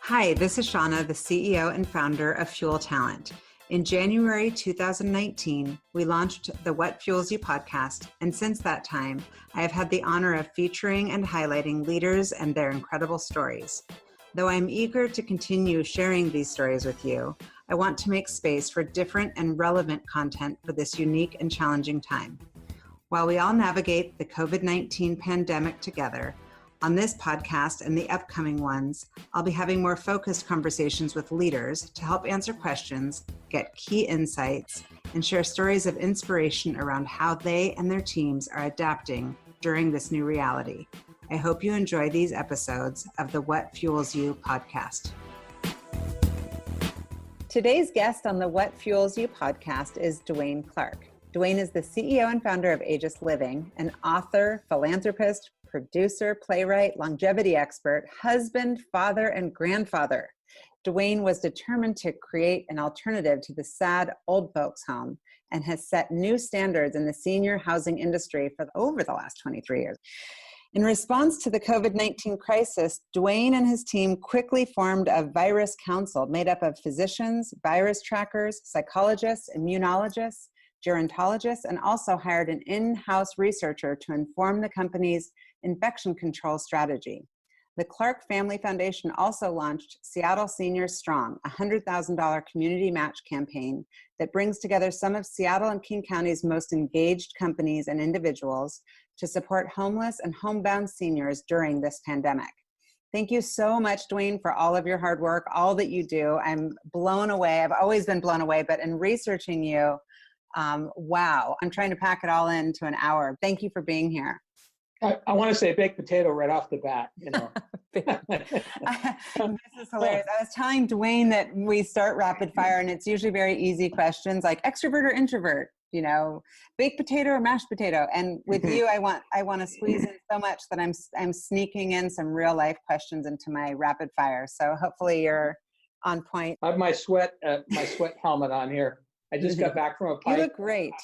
Hi, this is Shauna, the CEO and founder of Fuel Talent. In January 2019, we launched the What Fuels You podcast, and since that time, I have had the honor of featuring and highlighting leaders and their incredible stories. Though I'm eager to continue sharing these stories with you, I want to make space for different and relevant content for this unique and challenging time. While we all navigate the COVID-19 pandemic together, on this podcast and the upcoming ones, I'll be having more focused conversations with leaders to help answer questions, get key insights, and share stories of inspiration around how they and their teams are adapting during this new reality. I hope you enjoy these episodes of the What Fuels You podcast. Today's guest on the What Fuels You podcast is Dwayne Clark. Dwayne is the CEO and founder of Aegis Living, an author, philanthropist, producer, playwright, longevity expert, husband, father, and grandfather. Dwayne was determined to create an alternative to the sad old folks home and has set new standards in the senior housing industry for over the last 23 years. In response to the COVID-19 crisis, Dwayne and his team quickly formed a virus council made up of physicians, virus trackers, psychologists, immunologists, gerontologists, and also hired an in-house researcher to inform the company's infection control strategy. The Clark Family Foundation also launched Seattle Seniors Strong, a $100,000 community match campaign that brings together some of Seattle and King County's most engaged companies and individuals to support homeless and homebound seniors during this pandemic. Thank you so much, Dwayne, for all of your hard work, all that you do. I'm blown away. I've always been blown away, but in researching you, wow, I'm trying to pack it all into an hour. Thank you for being here. I want to say baked potato right off the bat, you know. This is hilarious. I was telling Dwayne that we start rapid fire and it's usually very easy questions like extrovert or introvert, you know, baked potato or mashed potato. And with you, I want to squeeze in so much that I'm sneaking in some real life questions into my rapid fire. So hopefully you're on point. I have my sweat helmet on here. I just got back from a hike. You look great.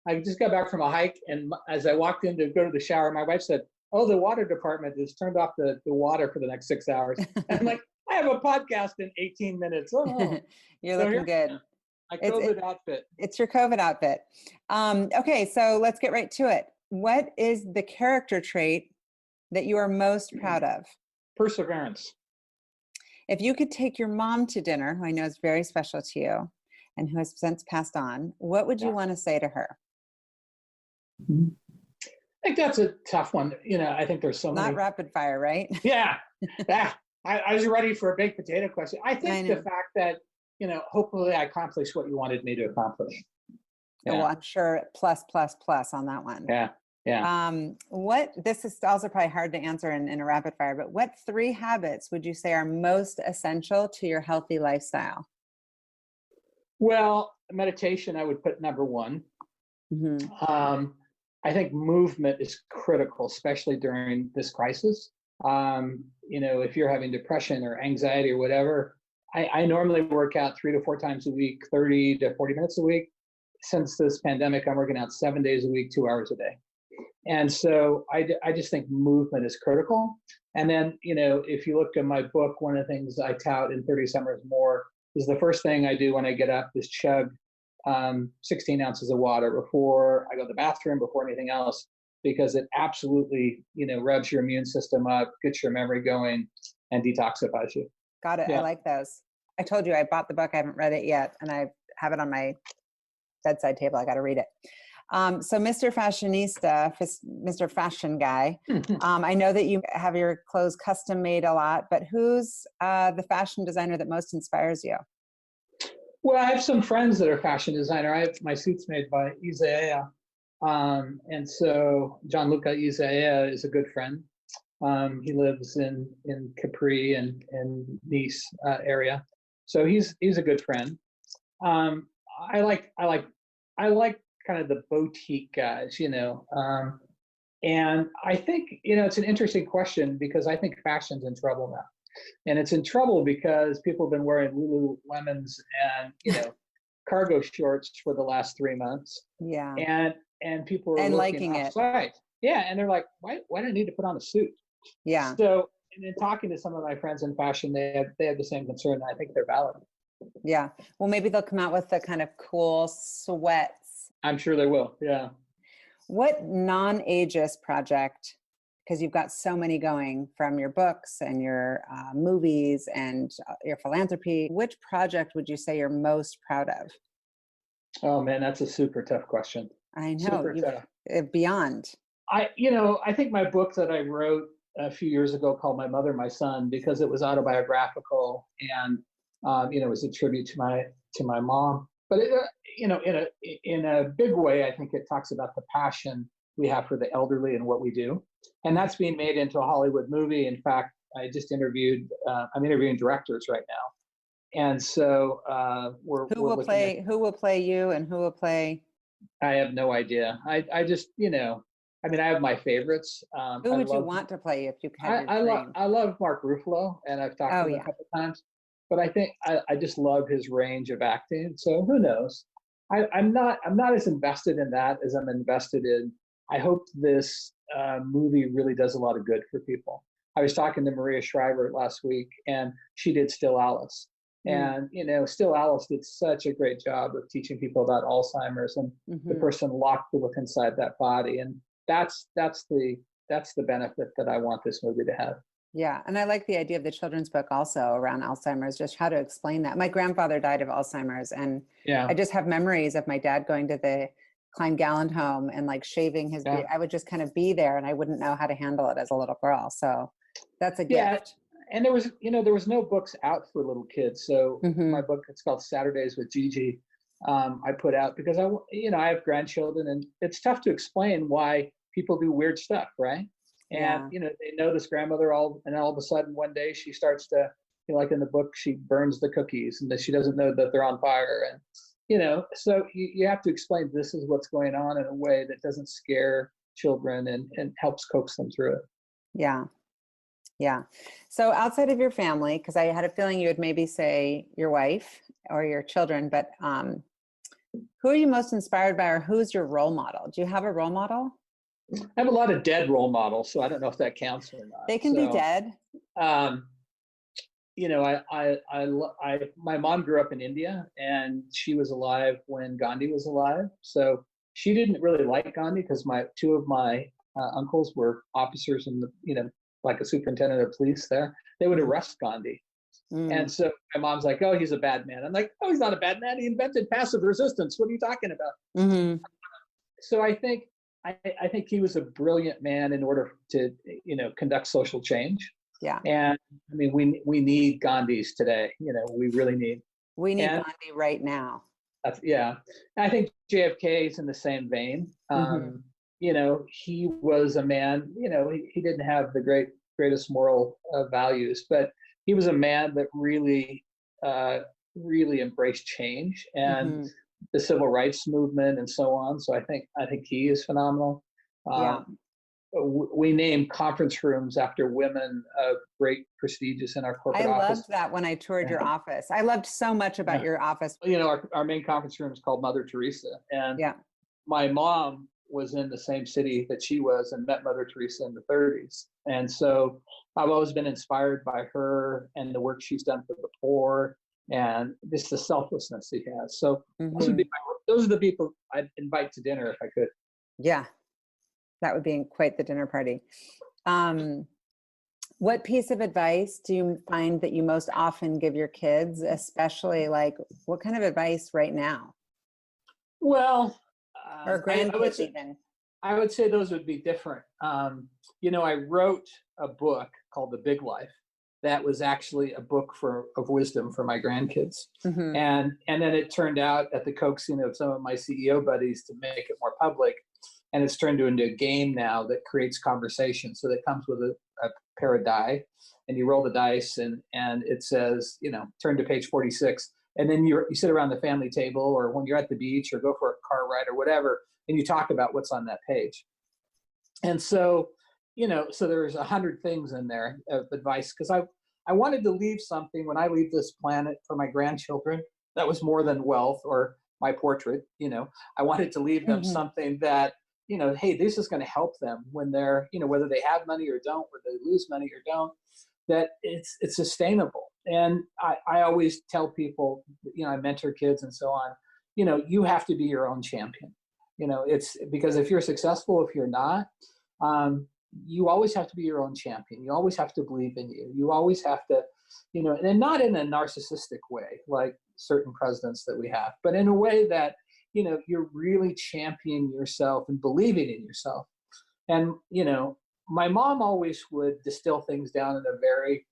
I just got back from a hike, and as I walked in to go to the shower, my wife said, "Oh, the water department has turned off the water for the next 6 hours." And I'm like, "I have a podcast in 18 minutes." Oh. You're looking good. My COVID outfit. It's your COVID outfit. Okay, so let's get right to it. What is the character trait that you are most proud of? Perseverance. If you could take your mom to dinner, who I know is very special to you and who has since passed on, what would you want to say to her? I think that's a tough one. You know, I think there's so many. Not rapid fire, right? Yeah. I was ready for a baked potato question. I think the fact that, you know, hopefully I accomplished what you wanted me to accomplish. Yeah. Well, I'm sure plus on that one. Yeah. This is also probably hard to answer in a rapid fire, but what 3 habits would you say are most essential to your healthy lifestyle? Well, meditation, I would put number 1. Mm-hmm. I think movement is critical, especially during this crisis. You know, if you're having depression or anxiety or whatever, I normally work out 3 to 4 times a week, 30 to 40 minutes a week. Since this pandemic, I'm working out 7 days a week, 2 hours a day. And so I just think movement is critical. And then, you know, if you look at my book, one of the things I tout in 30 Summers More is the first thing I do when I get up is chug 16 ounces of water before I go to the bathroom, before anything else, because it absolutely, you know, revs your immune system up, gets your memory going, and detoxifies you. Got it. Yeah. I like those. I told you I bought the book. I haven't read it yet, and I have it on my bedside table. I got to read it. So Mr. Fashionista, Mr. Fashion Guy, I know that you have your clothes custom made a lot, but who's the fashion designer that most inspires you? Well, I have some friends that are fashion designer. I have my suits made by Isaiah. And so Gianluca Isaiah is a good friend. He lives in Capri and Nice area. So he's a good friend. I like kind of the boutique guys, you know. And I think, you know, it's an interesting question because I think fashion's in trouble now. And it's in trouble because people have been wearing Lululemons and, you know, cargo shorts for the last 3 months. Yeah. And people are liking outside. Yeah. And they're like, why do I need to put on a suit? Yeah. So and in talking to some of my friends in fashion, they have the same concern. And I think they're valid. Yeah. Well, maybe they'll come out with the kind of cool sweats. I'm sure they will. Yeah. What non-ageist project, because you've got so many going from your books and your movies and your philanthropy, which project would you say you're most proud of? Oh man, that's a super tough question. I know, Super tough. Beyond. I think my book that I wrote a few years ago called My Mother, My Son, because it was autobiographical and, it was a tribute to my mom. But in a big way, I think it talks about the passion we have for the elderly and what we do, and that's being made into a Hollywood movie. In fact, I'm interviewing directors right now, and so Who will play you, and who will play? I have no idea. I just, I have my favorites. Who would you want to play if you had your dream? I love Mark Ruffalo, and I've talked to him a couple times. But I think I just love his range of acting. So who knows? I'm not as invested in that as I'm invested in. I hope this movie really does a lot of good for people. I was talking to Maria Shriver last week, and she did Still Alice. And Still Alice did such a great job of teaching people about Alzheimer's and the person locked within inside that body. And that's the benefit that I want this movie to have. Yeah. And I like the idea of the children's book also around Alzheimer's, just how to explain that. My grandfather died of Alzheimer's, and I just have memories of my dad going to the Klein Galland home and like shaving his beard. I would just kind of be there, and I wouldn't know how to handle it as a little girl. So that's a gift. And there was no books out for little kids. So my book, it's called Saturdays with Gigi. I put out because I have grandchildren, and it's tough to explain why people do weird stuff, right? And they know this grandmother all of a sudden one day she starts to, like in the book, she burns the cookies and that she doesn't know that they're on fire. And so you have to explain this is what's going on in a way that doesn't scare children and helps coax them through it. Yeah. Yeah. So outside of your family, because I had a feeling you would maybe say your wife or your children, but who are you most inspired by, or who's your role model? Do you have a role model? I have a lot of dead role models, so I don't know if that counts or not. They can be dead. My mom grew up in India, and she was alive when Gandhi was alive. So she didn't really like Gandhi because two of my uncles were officers in the, like a superintendent of police there. They would arrest Gandhi. And so my mom's like, oh, he's a bad man. I'm like, oh, he's not a bad man. He invented passive resistance. What are you talking about? So I think he was a brilliant man in order to, conduct social change. Yeah. And we need Gandhis today. We really need. We need Gandhi right now. I think JFK is in the same vein. He was a man, he didn't have the greatest moral values, but he was a man that really embraced change and the civil rights movement and so on. So I think he is phenomenal. We name conference rooms after women of great prestigious in our corporate office. I loved that when I toured your office. I loved so much about your office. Our main conference room is called Mother Teresa. And my mom was in the same city that she was and met Mother Teresa in the 30s. And so I've always been inspired by her and the work she's done for the poor and just the selflessness she has. So those are the people I'd invite to dinner if I could. Yeah, that would be quite the dinner party. What piece of advice do you find that you most often give your kids, especially what kind of advice right now? Well, or grandkids even. I would say those would be different. I wrote a book called The Big Life that was actually a book of wisdom for my grandkids. And then it turned out at the coaxing of some of my CEO buddies to make it more public. And it's turned into a game now that creates conversation. So that comes with a pair of die, and you roll the dice and it says, turn to page 46. And then you sit around the family table, or when you're at the beach or go for a car ride or whatever, and you talk about what's on that page. And so, so there's 100 things in there of advice, because I wanted to leave something when I leave this planet for my grandchildren that was more than wealth or my portrait. I wanted to leave them something that hey, this is going to help them when they're, whether they have money or don't, whether they lose money or don't, that it's sustainable. And I always tell people, I mentor kids and so on, you have to be your own champion. It's because if you're successful, if you're not, you always have to be your own champion. You always have to believe in you. You always have to, and not in a narcissistic way, like certain presidents that we have, but in a way that, you're really championing yourself and believing in yourself. And, my mom always would distill things down in a very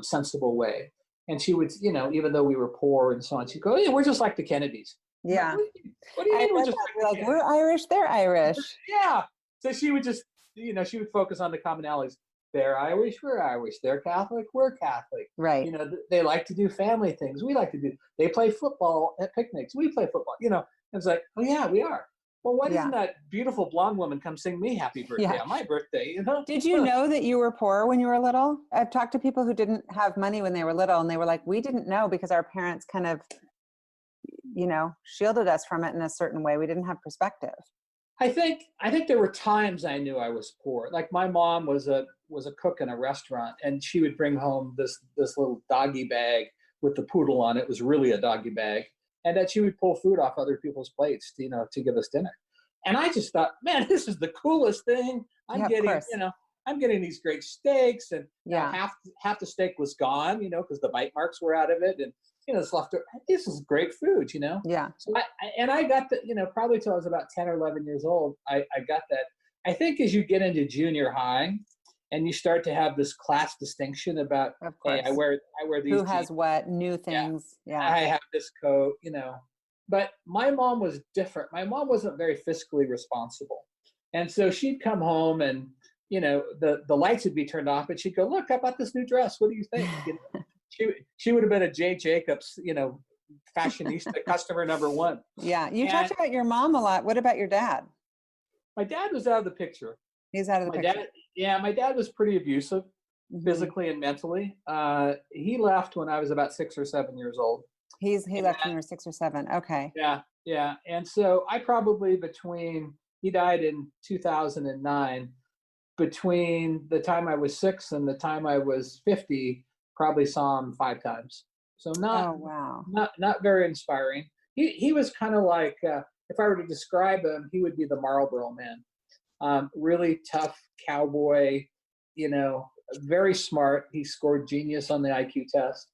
sensible way. And she would, even though we were poor and so on, she'd go, yeah, we're just like the Kennedys. Yeah. What do you mean we're just like we're Irish, they're Irish. Yeah. So she would just, she would focus on the commonalities. They're Irish, we're Irish. They're Catholic, we're Catholic. Right. They like to do family things. We like to do, they play football at picnics. We play football, It's like, oh yeah, we are. Well, why doesn't that beautiful blonde woman come sing me happy birthday on my birthday, Did you know that you were poor when you were little? I've talked to people who didn't have money when they were little, and they were like, we didn't know because our parents kind of, shielded us from it in a certain way. We didn't have perspective. I think there were times I knew I was poor. Like my mom was a cook in a restaurant, and she would bring home this little doggy bag with the poodle on it. It was really a doggy bag, and that she would pull food off other people's plates, to give us dinner. And I just thought, man, this is the coolest thing. I'm getting these great steaks, and half the steak was gone, because the bite marks were out of it, and it's left. This is great food, Yeah. So I got that, probably till I was about 10 or 11 years old. I got that. I think as you get into junior high, and you start to have this class distinction about, hey, I wear these. Who has what new things? Yeah. I have this coat, But my mom was different. My mom wasn't very fiscally responsible, and so she'd come home and the lights would be turned off, and she'd go, "Look, I bought this new dress. What do you think?" She would have been a J. Jacobs, fashionista customer number one. Yeah, you talked about your mom a lot. What about your dad? My dad was out of the picture. He's out of the picture. My dad was pretty abusive, physically and mentally. He left when I was about 6 or 7 years old. He left when you were 6 or 7. Okay. Yeah. And so I probably he died in 2009, between the time I was 6 and the time I was 50, probably saw him 5 times. So not very inspiring. He was kind of like, if I were to describe him, he would be the Marlboro Man. Really tough cowboy, very smart. He scored genius on the IQ test,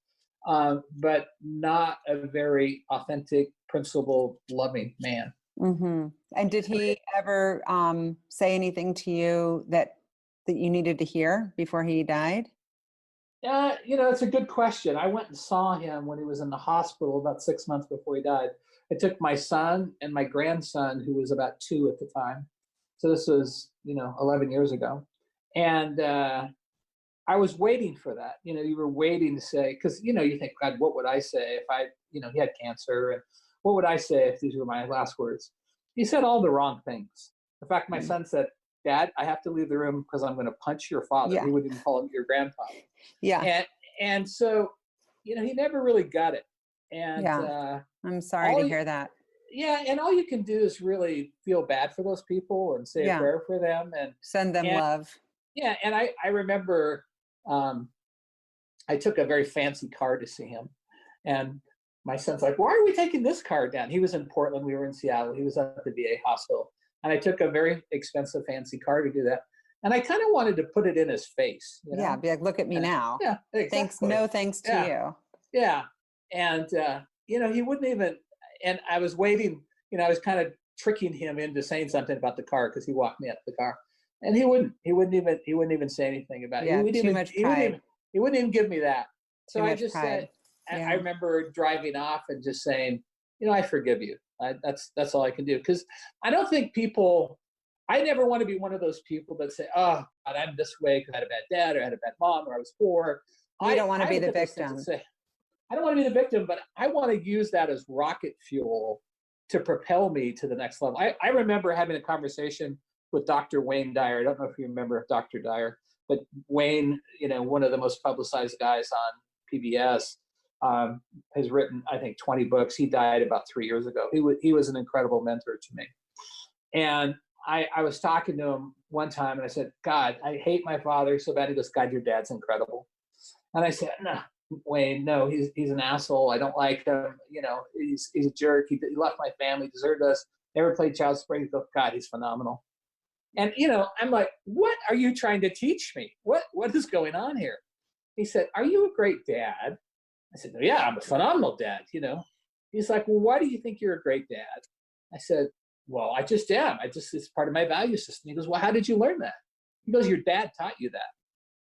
but not a very authentic, principled, loving man. Mm-hmm. And did he ever say anything to you that you needed to hear before he died? It's a good question. I went and saw him when he was in the hospital about 6 months before he died. I took my son and my grandson, who was about 2 at the time. So this was, 11 years ago. And I was waiting for that. You were waiting to say, because, you think, God, what would I say if he had cancer? And what would I say if these were my last words? He said all the wrong things. In fact, my son said, Dad, I have to leave the room because I'm going to punch your father. Yeah. He wouldn't even call him your grandfather. Yeah. And so, he never really got it. And I'm sorry to hear that. Yeah. And all you can do is really feel bad for those people and say a prayer for them and send them love. Yeah. And I remember I took a very fancy car to see him. And my son's like, why are we taking this car down? He was in Portland. We were in Seattle. He was at the VA hospital. And I took a very expensive, fancy car to do that. And I kind of wanted to put it in his face. Yeah, be like, look at me now. Yeah, exactly. Thanks to you. Yeah. And, he wouldn't even, and I was waiting, I was kind of tricking him into saying something about the car because he walked me up the car. And he wouldn't even say anything about it. Yeah, too much pride. He wouldn't even give me that. So I just said, I remember driving off and just saying, I forgive you. That's all I can do. Because I don't think I never want to be one of those people that say, oh, God, I'm this way because I had a bad dad or I had a bad mom or I was poor. You don't want to be the victim. I don't want to be the victim, but I want to use that as rocket fuel to propel me to the next level. I remember having a conversation with Dr. Wayne Dyer. I don't know if you remember Dr. Dyer, but Wayne, one of the most publicized guys on PBS, has written, I think, 20 books. He died about 3 years ago. He was an incredible mentor to me. And I was talking to him one time and I said, God, I hate my father so bad. He goes, God, your dad's incredible. And I said, no, Wayne, no, he's an asshole. I don't like him. You know, he's a jerk. He left my family, deserted us, never played child support. He goes, God, he's phenomenal. And, you know, I'm like, what are you trying to teach me? What is going on here? He said, are you a great dad? I said, yeah, I'm a phenomenal dad, you know. He's like, well, why do you think you're a great dad? I said, well, I just am. It's part of my value system. He goes, well, how did you learn that? He goes, your dad taught you that.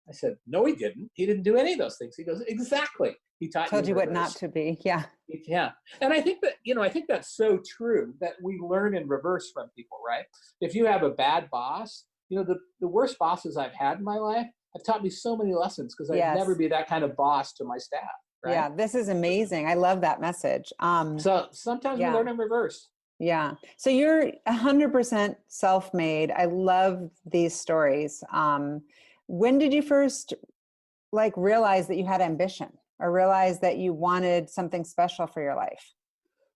I said, no, he didn't. He didn't do any of those things. He goes, exactly. He told you what not to be. Yeah. Yeah. And I think that, you know, I think that's so true that we learn in reverse from people, right? If you have a bad boss, you know, the worst bosses I've had in my life have taught me so many lessons because I'd never be that kind of boss to my staff. Right? Yeah. This is amazing. I love that message. So sometimes we learn in reverse. Yeah. So you're 100% self-made. I love these stories. When did you first realize that you had ambition or realize that you wanted something special for your life?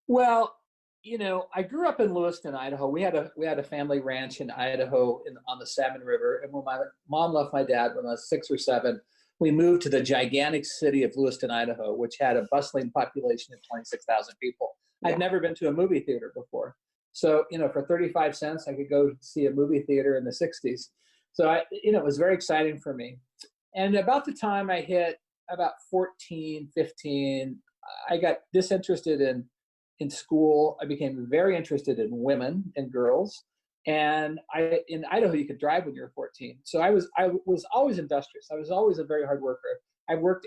Well, you know, I grew up in Lewiston, Idaho. We had a family ranch in Idaho on the Salmon River. And when my mom left my dad when I was 6 or 7, we moved to the gigantic city of Lewiston, Idaho, which had a bustling population of 26,000 people. I'd never been to a movie theater before. So, you know, for 35 cents, I could go see a movie theater in the 60s. So, it was very exciting for me. And about the time I hit about 14, 15, I got disinterested in school. I became very interested in women and girls. And in Idaho, you could drive when you were 14. So I was always industrious. I was always a very hard worker. I worked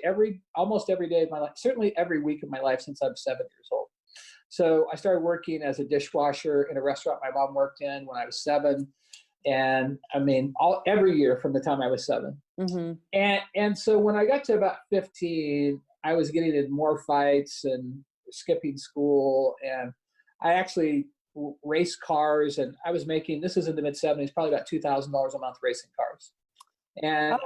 almost every day of my life, certainly every week of my life since I was 7 years old. So I started working as a dishwasher in a restaurant my mom worked in when I was 7. And I mean, every year from the time I was 7. Mm-hmm. And so when I got to about 15, I was getting in more fights and skipping school. And I actually raced cars, and I was making, this is in the mid 70s, probably about $2,000 a month racing cars. And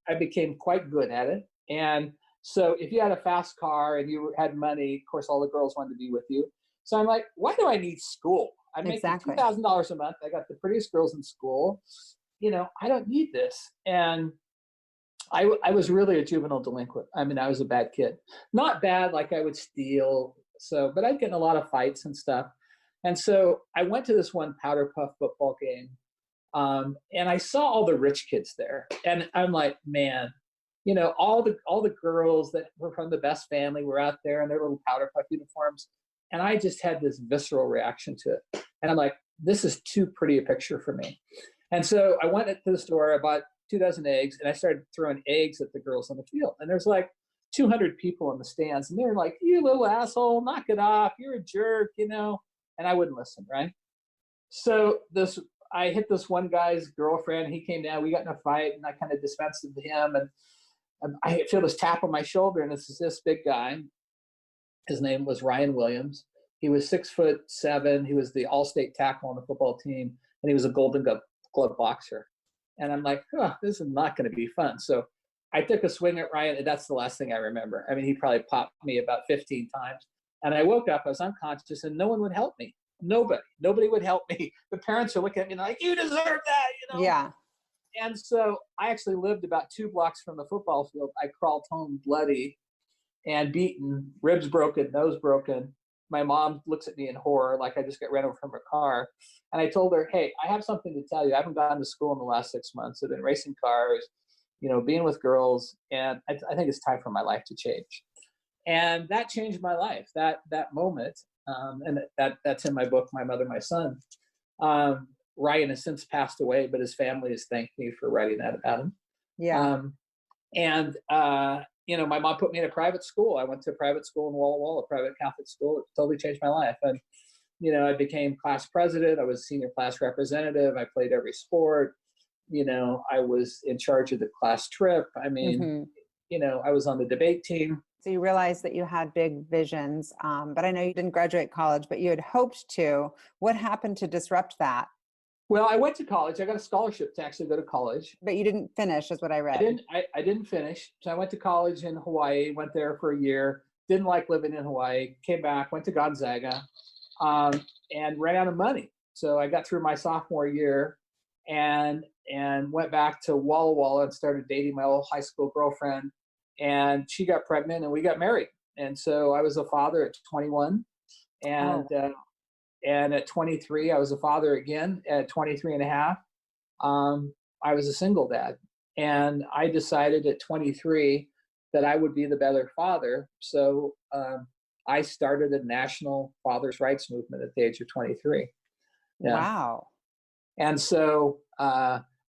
I became quite good at it. And so if you had a fast car and you had money, of course, all the girls wanted to be with you. So I'm like, why do I need school? I'm making $2,000 a month. I got the prettiest girls in school. You know, I don't need this. And I was really a juvenile delinquent. I mean, I was a bad kid. Not bad, like I would steal. But I'd get in a lot of fights and stuff. And so I went to this one Powder Puff football game. And I saw all the rich kids there. And I'm like, man, you know, all the girls that were from the best family were out there in their little Powder Puff uniforms. And I just had this visceral reaction to it. And I'm like, this is too pretty a picture for me. And so I went to the store, I bought 2 dozen eggs, and I started throwing eggs at the girls on the field. And there's like 200 people in the stands. And they're like, you little asshole, knock it off. You're a jerk, you know. And I wouldn't listen, right? So I hit this one guy's girlfriend. He came down. We got in a fight, and I kind of dispensed it to him. And I feel this tap on my shoulder, and it's this big guy. His name was Ryan Williams. He was 6'7". He was the all-state tackle on the football team, and he was a Golden Glove boxer. And I'm like, this is not going to be fun. So I took a swing at Ryan, and that's the last thing I remember. I mean, he probably popped me about 15 times. And I woke up, I was unconscious, and no one would help me. Nobody would help me. The parents are looking at me like, you deserve that, you know? Yeah. And so I actually lived about 2 blocks from the football field. I crawled home bloody and beaten, ribs broken, nose broken. My mom looks at me in horror, like I just got ran over from her car. And I told her, hey, I have something to tell you. I haven't gone to school in the last 6 months. I've been racing cars, you know, being with girls. And I think it's time for my life to change. And that changed my life, that moment. And that's in my book, My Mother, My Son. Ryan has since passed away, but his family has thanked me for writing that about him. Yeah. You know, my mom put me in a private school. I went to a private school in Walla Walla, a private Catholic school. It totally changed my life. And, you know, I became class president. I was senior class representative. I played every sport. You know, I was in charge of the class trip. I mean, you know, I was on the debate team. So you realized that you had big visions, but I know you didn't graduate college, but you had hoped to. What happened to disrupt that? Well, I went to college. I got a scholarship to actually go to college. But you didn't finish, is what I read. I didn't finish. So I went to college in Hawaii, went there for a year, didn't like living in Hawaii, came back, went to Gonzaga, and ran out of money. So I got through my sophomore year and went back to Walla Walla and started dating my old high school girlfriend. And she got pregnant and we got married. And so I was a father at 21. And at 23, I was a father again at 23 and a half. I was a single dad. And I decided at 23 that I would be the better father. So I started a national fathers' rights movement at the age of 23. Yeah. Wow. And so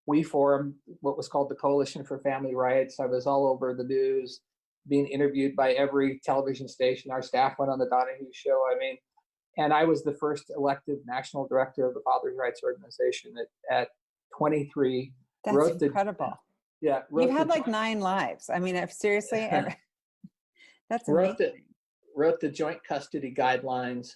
we formed what was called the Coalition for Family Rights. I was all over the news, being interviewed by every television station. Our staff went on the Donahue show. I mean, and I was the first elected national director of the Fathers' Rights Organization at 23. That's incredible. You've had like 9 lives. I mean, if seriously, that's amazing. Wrote the joint custody guidelines,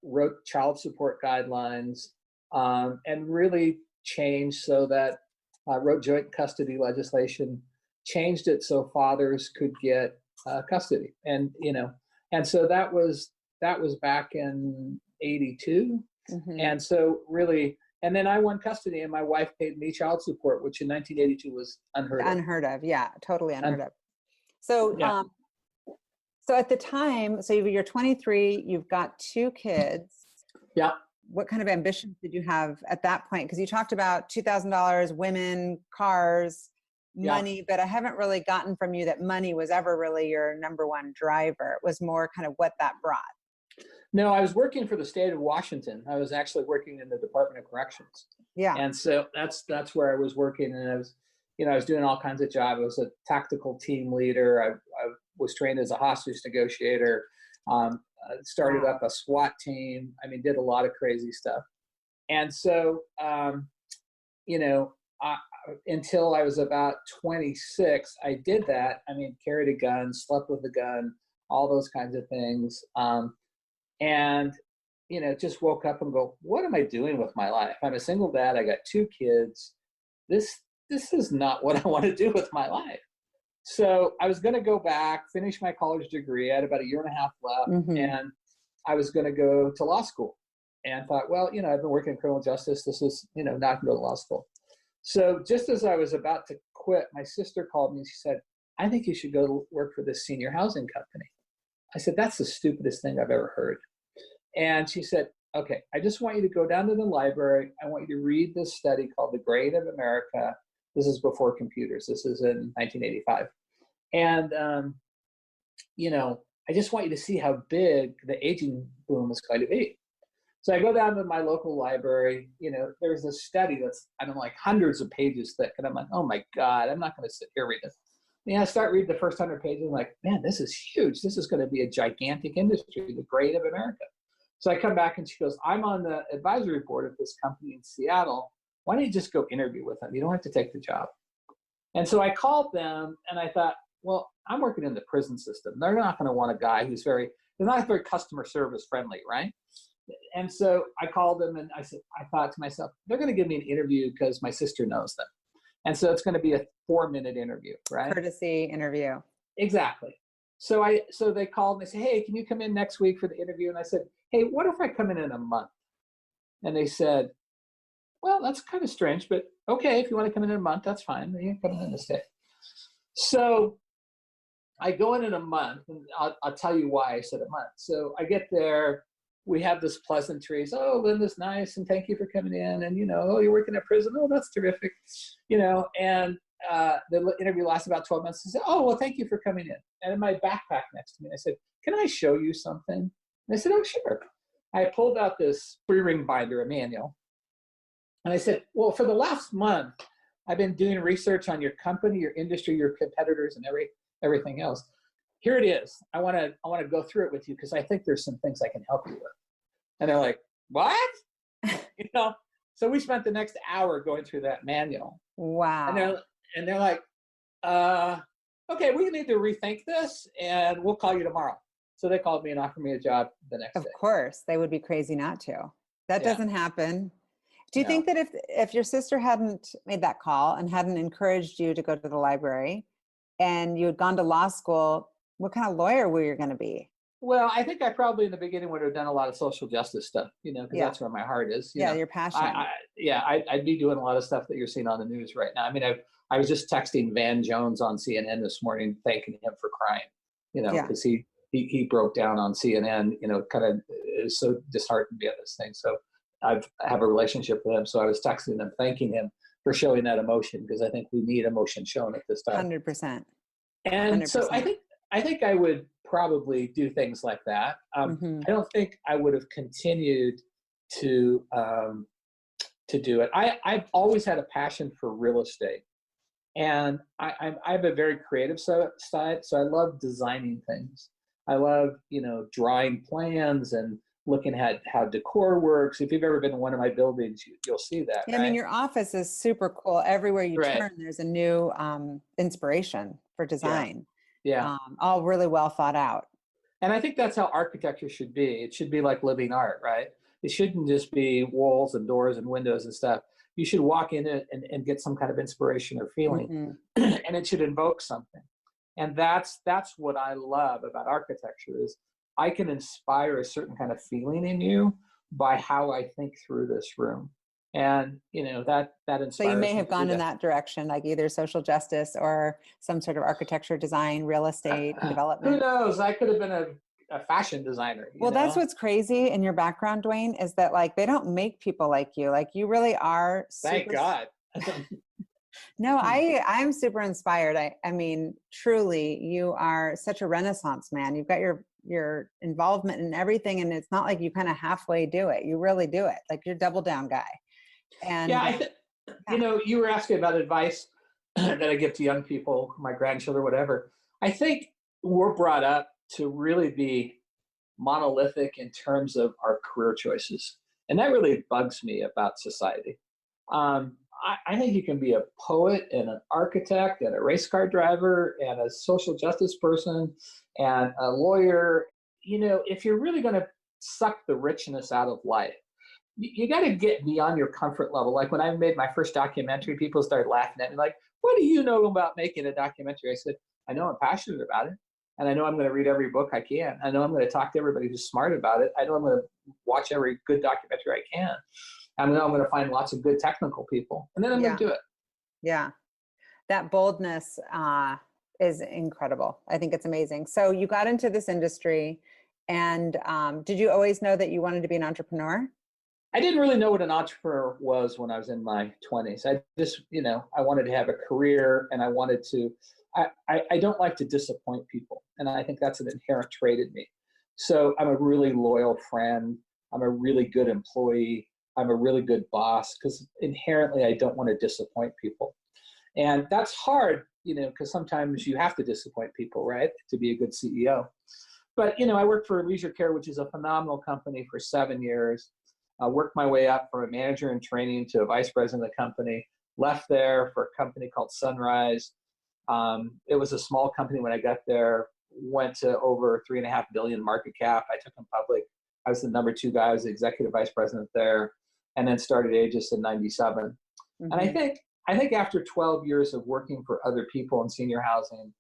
wrote child support guidelines, and really changed so that wrote joint custody legislation, changed it so fathers could get custody. And, and so that was back in 82. Mm-hmm. And so really, and then I won custody and my wife paid me child support, which in 1982 was unheard of. Yeah, totally unheard of. So, yeah. So at the time, so you're 23, you've got 2 kids. Yeah. What kind of ambitions did you have at that point? Because you talked about $2,000, women, cars, money, but I haven't really gotten from you that money was ever really your number one driver. It was more kind of what that brought. No, I was working for the state of Washington. I was actually working in the Department of Corrections. Yeah. And so that's where I was working. And I was doing all kinds of jobs. I was a tactical team leader. I was trained as a hostage negotiator, started up a SWAT team. I mean, did a lot of crazy stuff. And so, until I was about 26, I did that. I mean, carried a gun, slept with a gun, all those kinds of things. And, just woke up and go, what am I doing with my life? I'm a single dad. I got 2 kids. This is not what I want to do with my life. So I was going to go back, finish my college degree. I had about 1.5 years left, mm-hmm. and I was going to go to law school. And thought, well, I've been working in criminal justice. This is, not going to go to law school. So just as I was about to quit, my sister called me and she said, I think you should go to work for this senior housing company. I said, that's the stupidest thing I've ever heard. And she said, okay, I just want you to go down to the library. I want you to read this study called The Grade of America. This is before computers. This is in 1985. And, I just want you to see how big the aging boom is going to be. So I go down to my local library. There's this study that's, like hundreds of pages thick. And I'm like, oh my God, I'm not going to sit here and read this. I start reading the first 100 pages. I'm like, man, this is huge. This is going to be a gigantic industry, the Grade of America. So I come back and she goes, I'm on the advisory board of this company in Seattle. Why don't you just go interview with them? You don't have to take the job. And so I called them and I thought, well, I'm working in the prison system. They're not going to want a guy who's they're not very customer service friendly, right? And so I called them and I thought to myself, they're going to give me an interview because my sister knows them. And so it's going to be a 4-minute interview, right? Courtesy interview. Exactly. So they called and they said, hey, can you come in next week for the interview? And I said, hey, what if I come in a month? And they said, well, that's kind of strange, but okay, if you want to come in a month, that's fine. You can come in this day. So I go in a month, and I'll tell you why I said a month. So I get there. We have this pleasantries. Oh, Linda's nice, and thank you for coming in. And, oh, you're working at prison. Oh, that's terrific. And the interview lasts about 12 months. I said, oh, well, thank you for coming in. And in my backpack next to me, I said, can I show you something? And they said, oh, sure. I pulled out this 3-ring binder, a manual. And I said, well, for the last month, I've been doing research on your company, your industry, your competitors, and everything else. Here it is. I want to go through it with you because I think there's some things I can help you with. And they're like, what? So we spent the next hour going through that manual. Wow. And they're like, okay, we need to rethink this and we'll call you tomorrow. So they called me and offered me a job the next day. Of course, they would be crazy not to. That doesn't happen. Do you think that if your sister hadn't made that call and hadn't encouraged you to go to the library and you had gone to law school, what kind of lawyer were you going to be? Well, I think I probably in the beginning would have done a lot of social justice stuff, because Yeah. that's where my heart is. Yeah, your passion. I'd be doing a lot of stuff that you're seeing on the news right now. I mean, I was just texting Van Jones on CNN this morning, thanking him for crying, Yeah. because he broke down on CNN, kind of is so disheartened by this thing. So I have a relationship with him. So I was texting him, thanking him for showing that emotion, because I think we need emotion shown at this time. 100%. And 100%. So I think I would probably do things like that. I don't think I would have continued to do it. I've always had a passion for real estate, and I have a very creative side. So I love designing things. I love drawing plans and looking at how decor works. If you've ever been in one of my buildings, you'll see that. Yeah, right? I mean, your office is super cool. Everywhere you turn, there's a new inspiration for design. Yeah. All really well thought out. And I think that's how architecture should be. It should be like living art, right? It shouldn't just be walls and doors and windows and stuff. You should walk in it and get some kind of inspiration or feeling, and it should invoke something. And that's what I love about architecture is I can inspire a certain kind of feeling in you by how I think through this room. And that inspires. So you may have gone in that direction, like either social justice or some sort of architecture, design, real estate, development. Who knows? I could have been a fashion designer. Well, that's what's crazy in your background, Dwayne, is that like they don't make people like you. Like you really are. Thank God. No, I'm super inspired. I mean, truly, you are such a Renaissance man. You've got your involvement in everything, and it's not like you kind of halfway do it. You really do it. Like you're double down guy. And you were asking about advice that I give to young people, my grandchildren, whatever. I think we're brought up to really be monolithic in terms of our career choices, and that really bugs me about society. I think you can be a poet and an architect and a race car driver and a social justice person and a lawyer. If you're really going to suck the richness out of life, you got to get beyond your comfort level. Like when I made my first documentary, people started laughing at me like, what do you know about making a documentary? I said, I know I'm passionate about it. And I know I'm going to read every book I can. I know I'm going to talk to everybody who's smart about it. I know I'm going to watch every good documentary I can. I know I'm going to find lots of good technical people. And then I'm going to do it. Yeah. That boldness is incredible. I think it's amazing. So you got into this industry, and did you always know that you wanted to be an entrepreneur? I didn't really know what an entrepreneur was when I was in my 20s. I just, I wanted to have a career, and I wanted to, I don't like to disappoint people. And I think that's an inherent trait in me. So I'm a really loyal friend. I'm a really good employee. I'm a really good boss, because inherently I don't want to disappoint people. And that's hard, because sometimes you have to disappoint people, right, to be a good CEO. But, I worked for Leisure Care, which is a phenomenal company, for 7 years. I worked my way up from a manager in training to a vice president of the company, left there for a company called Sunrise. It was a small company when I got there, went to over $3.5 billion market cap. I took them public. I was the number 2 guy. I was the executive vice president there, and then started Aegis in 97. And I think after 12 years of working for other people in senior housing,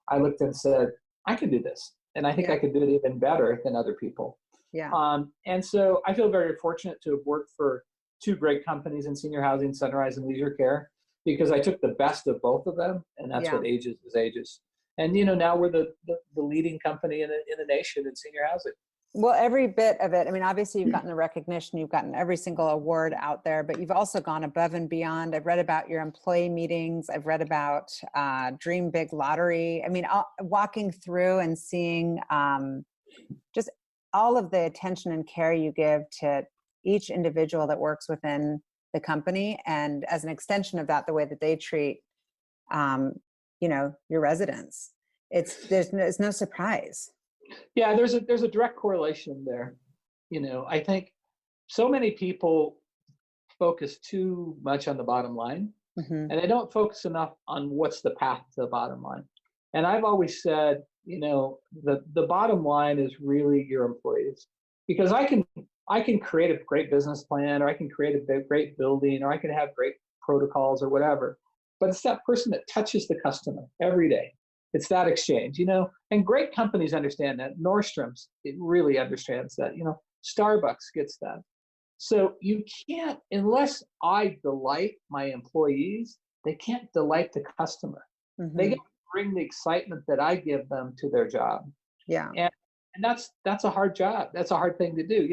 I looked and said, I can do this. And I think I could do it even better than other people. Yeah. And so I feel very fortunate to have worked for 2 great companies in senior housing, Sunrise and Leisure Care, because I took the best of both of them. And that's what Aegis is Aegis. And, now we're the leading company in the nation in senior housing. Well, every bit of it. I mean, obviously you've gotten the recognition, you've gotten every single award out there, but you've also gone above and beyond. I've read about your employee meetings. I've read about Dream Big Lottery. I mean, walking through and seeing just all of the attention and care you give to each individual that works within the company. And as an extension of that, the way that they treat, your residents. There's no surprise. Yeah, there's a direct correlation there. I think so many people focus too much on the bottom line, and they don't focus enough on what's the path to the bottom line. And I've always said, the bottom line is really your employees, because I can create a great business plan, or I can create a great building, or I can have great protocols or whatever, but it's that person that touches the customer every day. It's that exchange, and great companies understand that. Nordstrom's, it really understands that, Starbucks gets that. So you can't, unless I delight my employees, they can't delight the customer. They get to bring the excitement that I give them to their job. Yeah. And that's a hard job. That's a hard thing to do.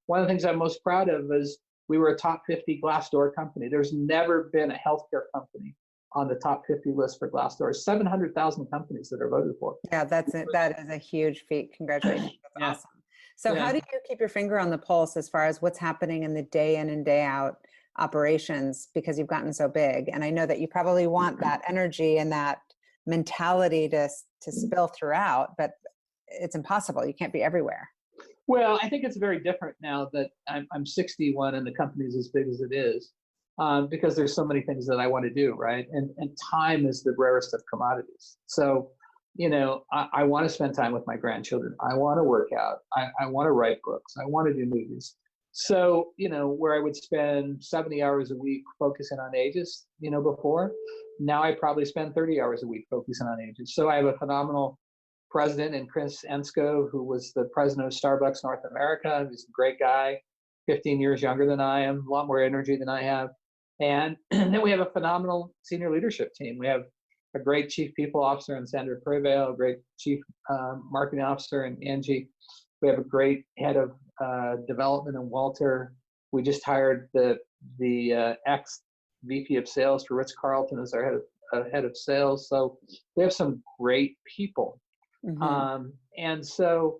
One of the things I'm most proud of is we were a top 50 Glassdoor company. There's never been a healthcare company on the top 50 list for Glassdoor. 700,000 companies that are voted for. Yeah, that's it. That is a huge feat. Congratulations. That's awesome. So how do you keep your finger on the pulse as far as what's happening in the day in and day out operations, because you've gotten so big? And I know that you probably want that energy and that mentality to spill throughout, but it's impossible. You can't be everywhere. Well, I think it's very different now that I'm 61 and the company is as big as it is, because there's so many things that I want to do, right? And time is the rarest of commodities. So, I want to spend time with my grandchildren. I want to work out. I want to write books. I want to do movies. So, where I would spend 70 hours a week focusing on Aegis, before, now I probably spend 30 hours a week focusing on Aegis. So I have a phenomenal president in Chris Ensko, who was the president of Starbucks North America. He's a great guy, 15 years younger than I am, a lot more energy than I have. And then we have a phenomenal senior leadership team. We have a great chief people officer in Sandra Prevail, a great chief marketing officer in Angie. We have a great head of development in Walter. We just hired the ex VP of sales for Ritz-Carlton as our head of sales. So we have some great people. And so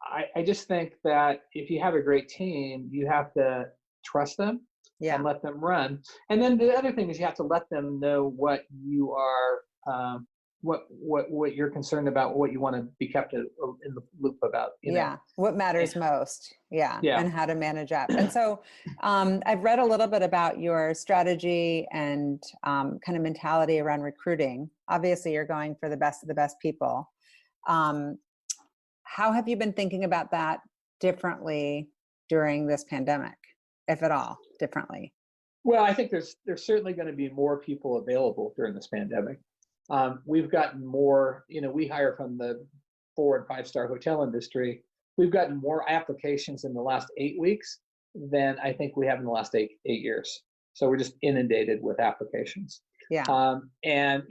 I just think that if you have a great team, you have to trust them and let them run. And then the other thing is you have to let them know what you are, what you're concerned about, what you want to be kept in the loop about. What matters most. And how to manage up. And so I've read a little bit about your strategy and kind of mentality around recruiting. Obviously, you're going for the best of the best people. How have you been thinking about that differently during this pandemic, if at all differently? Well, I think there's certainly going to be more people available during this pandemic. We've gotten more, we hire from the 4- and 5-star hotel industry. We've gotten more applications in the last 8 weeks than I think we have in the last eight years. So we're just inundated with applications. And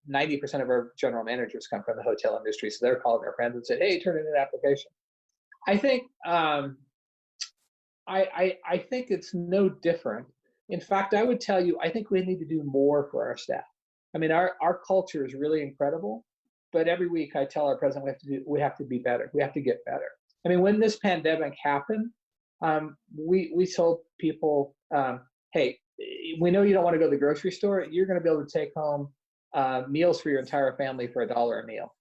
90% of our general managers come from the hotel industry. So they're calling their friends and saying, hey, turn in an application. I think, I think it's no different. In fact, I would tell you, I think we need to do more for our staff. I mean, our culture is really incredible, but every week I tell our president we have to be better. We have to get better. I mean, when this pandemic happened, we told people, hey, we know you don't want to go to the grocery store. You're going to be able to take home meals for your entire family for $1 a meal.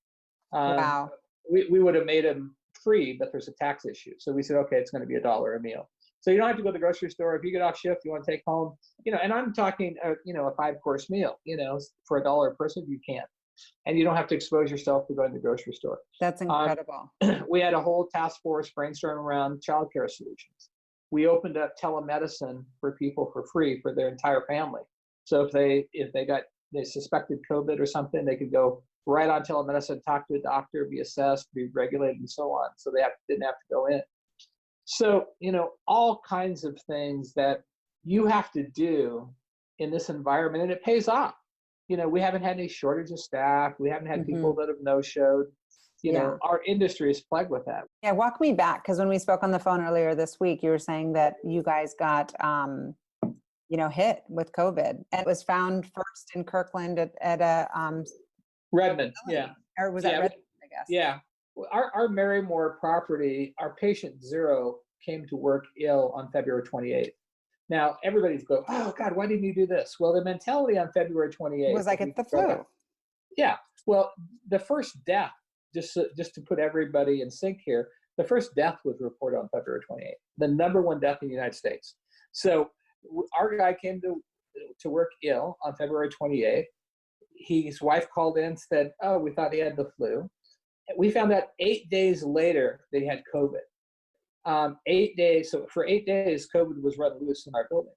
Wow. We would have made them free, but there's a tax issue. So we said, okay, it's going to be $1 a meal. So you don't have to go to the grocery store. If you get off shift, you want to take home, and I'm talking, a 5-course meal, for $1 a person, you can't. And you don't have to expose yourself to going to the grocery store. That's incredible. We had a whole task force brainstorm around childcare solutions. We opened up telemedicine for people for free for their entire family. So if they suspected COVID or something, they could go right on telemedicine, talk to a doctor, be assessed, be regulated, and so on. So they didn't have to go in. So, all kinds of things that you have to do in this environment, and it pays off. We haven't had any shortage of staff. We haven't had people that have no-showed. Our industry is plagued with that. Yeah, walk me back, because when we spoke on the phone earlier this week, you were saying that you guys got, hit with COVID, and it was found first in Kirkland at a Redmond, or was that Redmond? I guess. Yeah, our Marymore property, our patient 0 came to work ill on February 28th. Now everybody's going, oh God, why didn't you do this? Well, the mentality on February 28th was like it's the flu. Yeah. Well, the first death, just to put everybody in sync here, the first death was reported on February 28th, the #1 death in the United States. So our guy came to work ill on February 28th. His wife called in and said, oh, we thought he had the flu. We found out 8 days later that he had COVID. 8 days. So for 8 days, COVID was run loose in our building.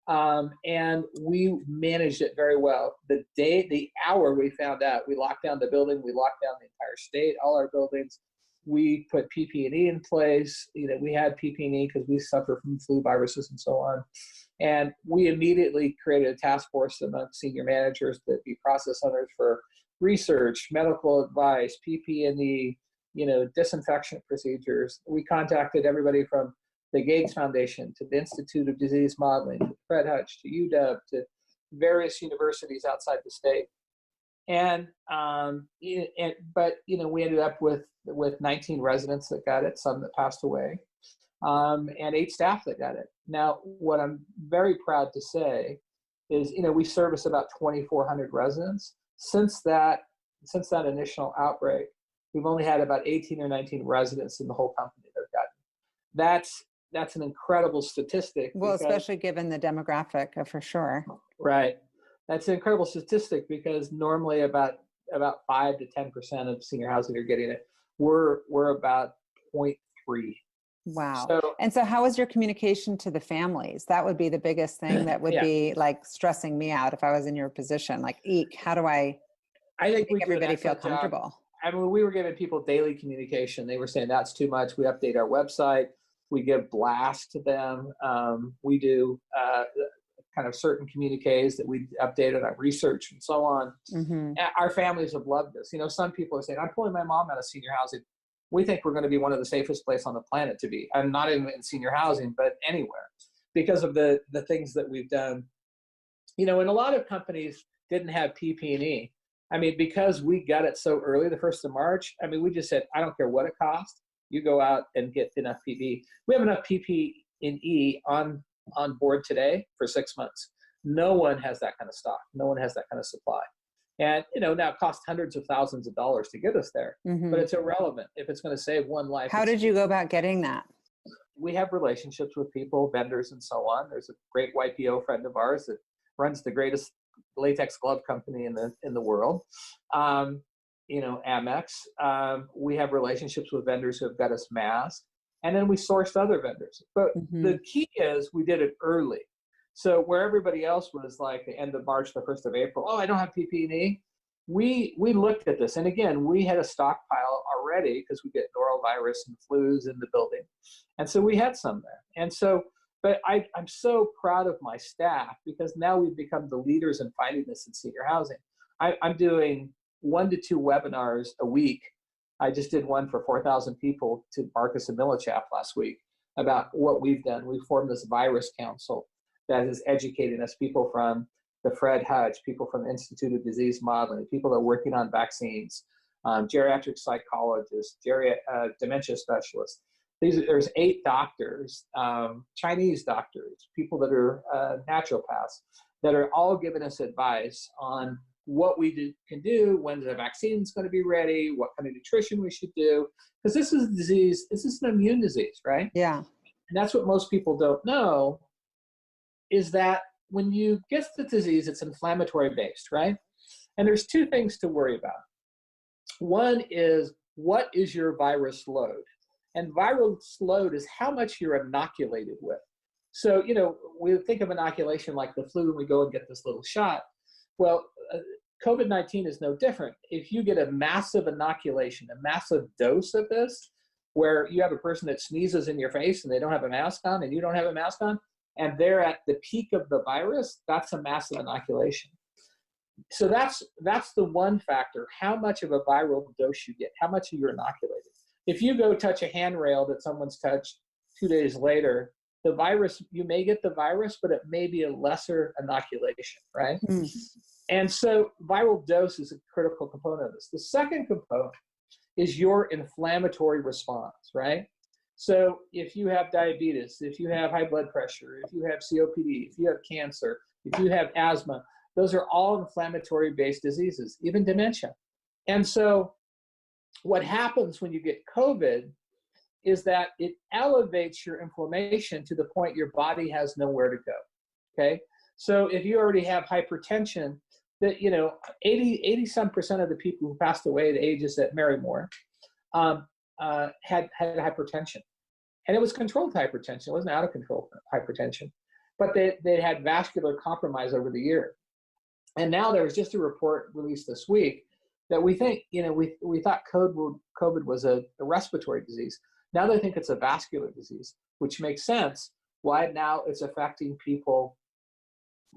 And we managed it very well. The hour we found out, we locked down the building, we locked down the entire state, all our buildings. We put PPE in place. We had PPE because we suffer from flu viruses and so on. And we immediately created a task force among senior managers that be process owners for research, medical advice, PPE, disinfection procedures. We contacted everybody from the Gates Foundation to the Institute of Disease Modeling, to Fred Hutch, to UW, to various universities outside the state. And we ended up with 19 residents that got it, some that passed away, and 8 staff that got it. Now, what I'm very proud to say is, we service about 2,400 residents. Since that initial outbreak, we've only had about 18 or 19 residents in the whole company that have gotten it. That's an incredible statistic. Well, especially given the demographic, for sure. Right. That's an incredible statistic because normally about 5 to 10% of senior housing are getting it. We're about 0.3. Wow. So how was your communication to the families? That would be the biggest thing that would be like stressing me out if I was in your position. Like, how do I think make everybody feel comfortable? I mean, we were giving people daily communication. They were saying that's too much. We update our website. We give blasts to them. We do kind of certain communiques that we updated on research and so on. Mm-hmm. Our families have loved this. Some people are saying, I'm pulling my mom out of senior housing. We think we're going to be one of the safest places on the planet to be. I'm not even in senior housing, but anywhere, because of the things that we've done. And a lot of companies didn't have PPE. I mean, because we got it so early, the 1st of March, I mean, we just said, I don't care what it costs. You go out and get enough PPE. We have enough PPE on board today for 6 months. No one has that kind of stock. No one has that kind of supply. And, now it costs hundreds of thousands of dollars to get us there, mm-hmm. but it's irrelevant if it's going to save one life. How did you go about getting that? We have relationships with people, vendors, and so on. There's a great YPO friend of ours that runs the greatest latex glove company in the world. Amex. We have relationships with vendors who have got us masks, and then we sourced other vendors. But mm-hmm. the key is we did it early. So where everybody else was like the end of March, the 1st of April, I don't have PPE. We looked at this, and again, we had a stockpile already because we get norovirus and flus in the building, and so we had some there. And so, but I'm so proud of my staff because now we've become the leaders in fighting this in senior housing. I'm doing 1 to 2 webinars a week. I just did one for 4,000 people to Marcus and Millichap last week about what we've done. We formed this virus council that is educating us, people from the Fred Hutch, people from the Institute of Disease Modeling, people that are working on vaccines, geriatric psychologists, dementia specialists. There's 8 doctors, Chinese doctors, people that are naturopaths, that are all giving us advice on what we can do, when the vaccine is going to be ready, what kind of nutrition we should do. Because this is a disease, this is an immune disease, right? Yeah. And that's what most people don't know, is that when you get the disease, it's inflammatory based, right? And there's 2 things to worry about. One is, what is your virus load? And viral load is how much you're inoculated with. So, we think of inoculation like the flu, and we go and get this little shot. Well, COVID-19 is no different. If you get a massive inoculation, a massive dose of this, where you have a person that sneezes in your face and they don't have a mask on and you don't have a mask on, and they're at the peak of the virus, that's a massive inoculation. So that's the one factor, how much of a viral dose you get, how much you're inoculated. If you go touch a handrail that someone's touched 2 days later, the virus, you may get the virus, but it may be a lesser inoculation, right? Mm. And so viral dose is a critical component of this. The second component is your inflammatory response, right? So if you have diabetes, if you have high blood pressure, if you have COPD, if you have cancer, if you have asthma, those are all inflammatory-based diseases, even dementia. And so what happens when you get COVID is that it elevates your inflammation to the point your body has nowhere to go, okay? So if you already have hypertension, that 80% of the people who passed away at ages at Marymore had hypertension, and it was controlled hypertension. It wasn't out of control hypertension. but they had vascular compromise over the year. And now there was just a report released this week that we think, we thought COVID was a respiratory disease. Now they think it's a vascular disease, which makes sense why now it's affecting people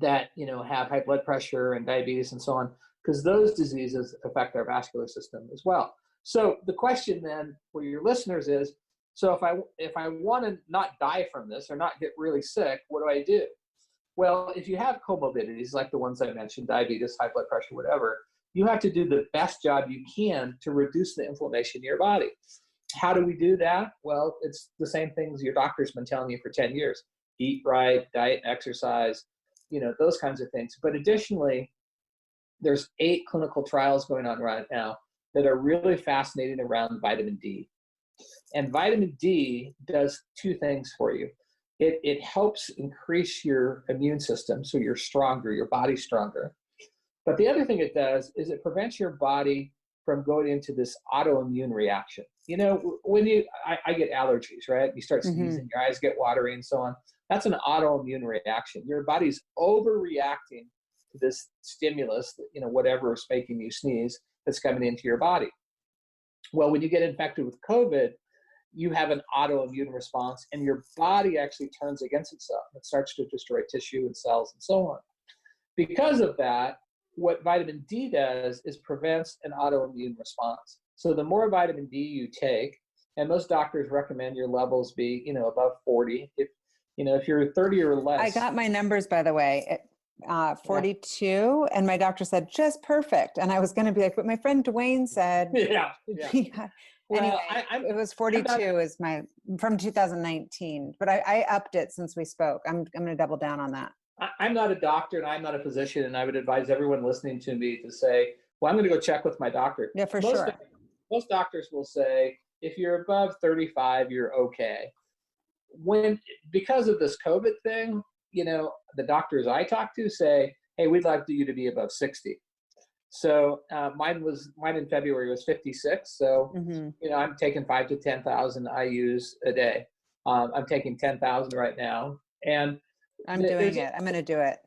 that, have high blood pressure and diabetes and so on, because those diseases affect our vascular system as well. So the question then for your listeners is, so if I want to not die from this or not get really sick, what do I do? Well, if you have comorbidities like the ones I mentioned, diabetes, high blood pressure, whatever, you have to do the best job you can to reduce the inflammation in your body. How do we do that? Well, it's the same things your doctor's been telling you for 10 years. Eat right, diet, exercise, those kinds of things. But additionally, there's 8 clinical trials going on right now that are really fascinating around vitamin D. And vitamin D does 2 things for you. It helps increase your immune system, so you're stronger, your body's stronger. But the other thing it does is it prevents your body from going into this autoimmune reaction. When I get allergies, right? You start sneezing, your eyes get watery and so on. That's an autoimmune reaction. Your body's overreacting to this stimulus, whatever is making you sneeze, that's coming into your body. Well, when you get infected with COVID, you have an autoimmune response and your body actually turns against itself. It starts to destroy tissue and cells and so on. Because of that, what vitamin D does is prevents an autoimmune response. So the more vitamin D you take, and most doctors recommend your levels be, above 40. If you're 30 or less. I got my numbers, by the way, at 42, and my doctor said, just perfect. And I was going to be like, but my friend Dwayne said. Yeah. Anyway, Well, it was 42 is from 2019, but I upped it since we spoke. I'm going to double down on that. I'm not a doctor and I'm not a physician, and I would advise everyone listening to me to say, well, I'm going to go check with my doctor. Yeah, for sure. Most doctors will say, if you're above 35, you're okay. Because of this COVID thing, the doctors I talk to say, hey, we'd like you to be above 60. So mine in February was 56. So, I'm taking 5,000 to 10,000 IUs a day. I'm taking 10,000 right now. And I'm doing it. I'm going to do it.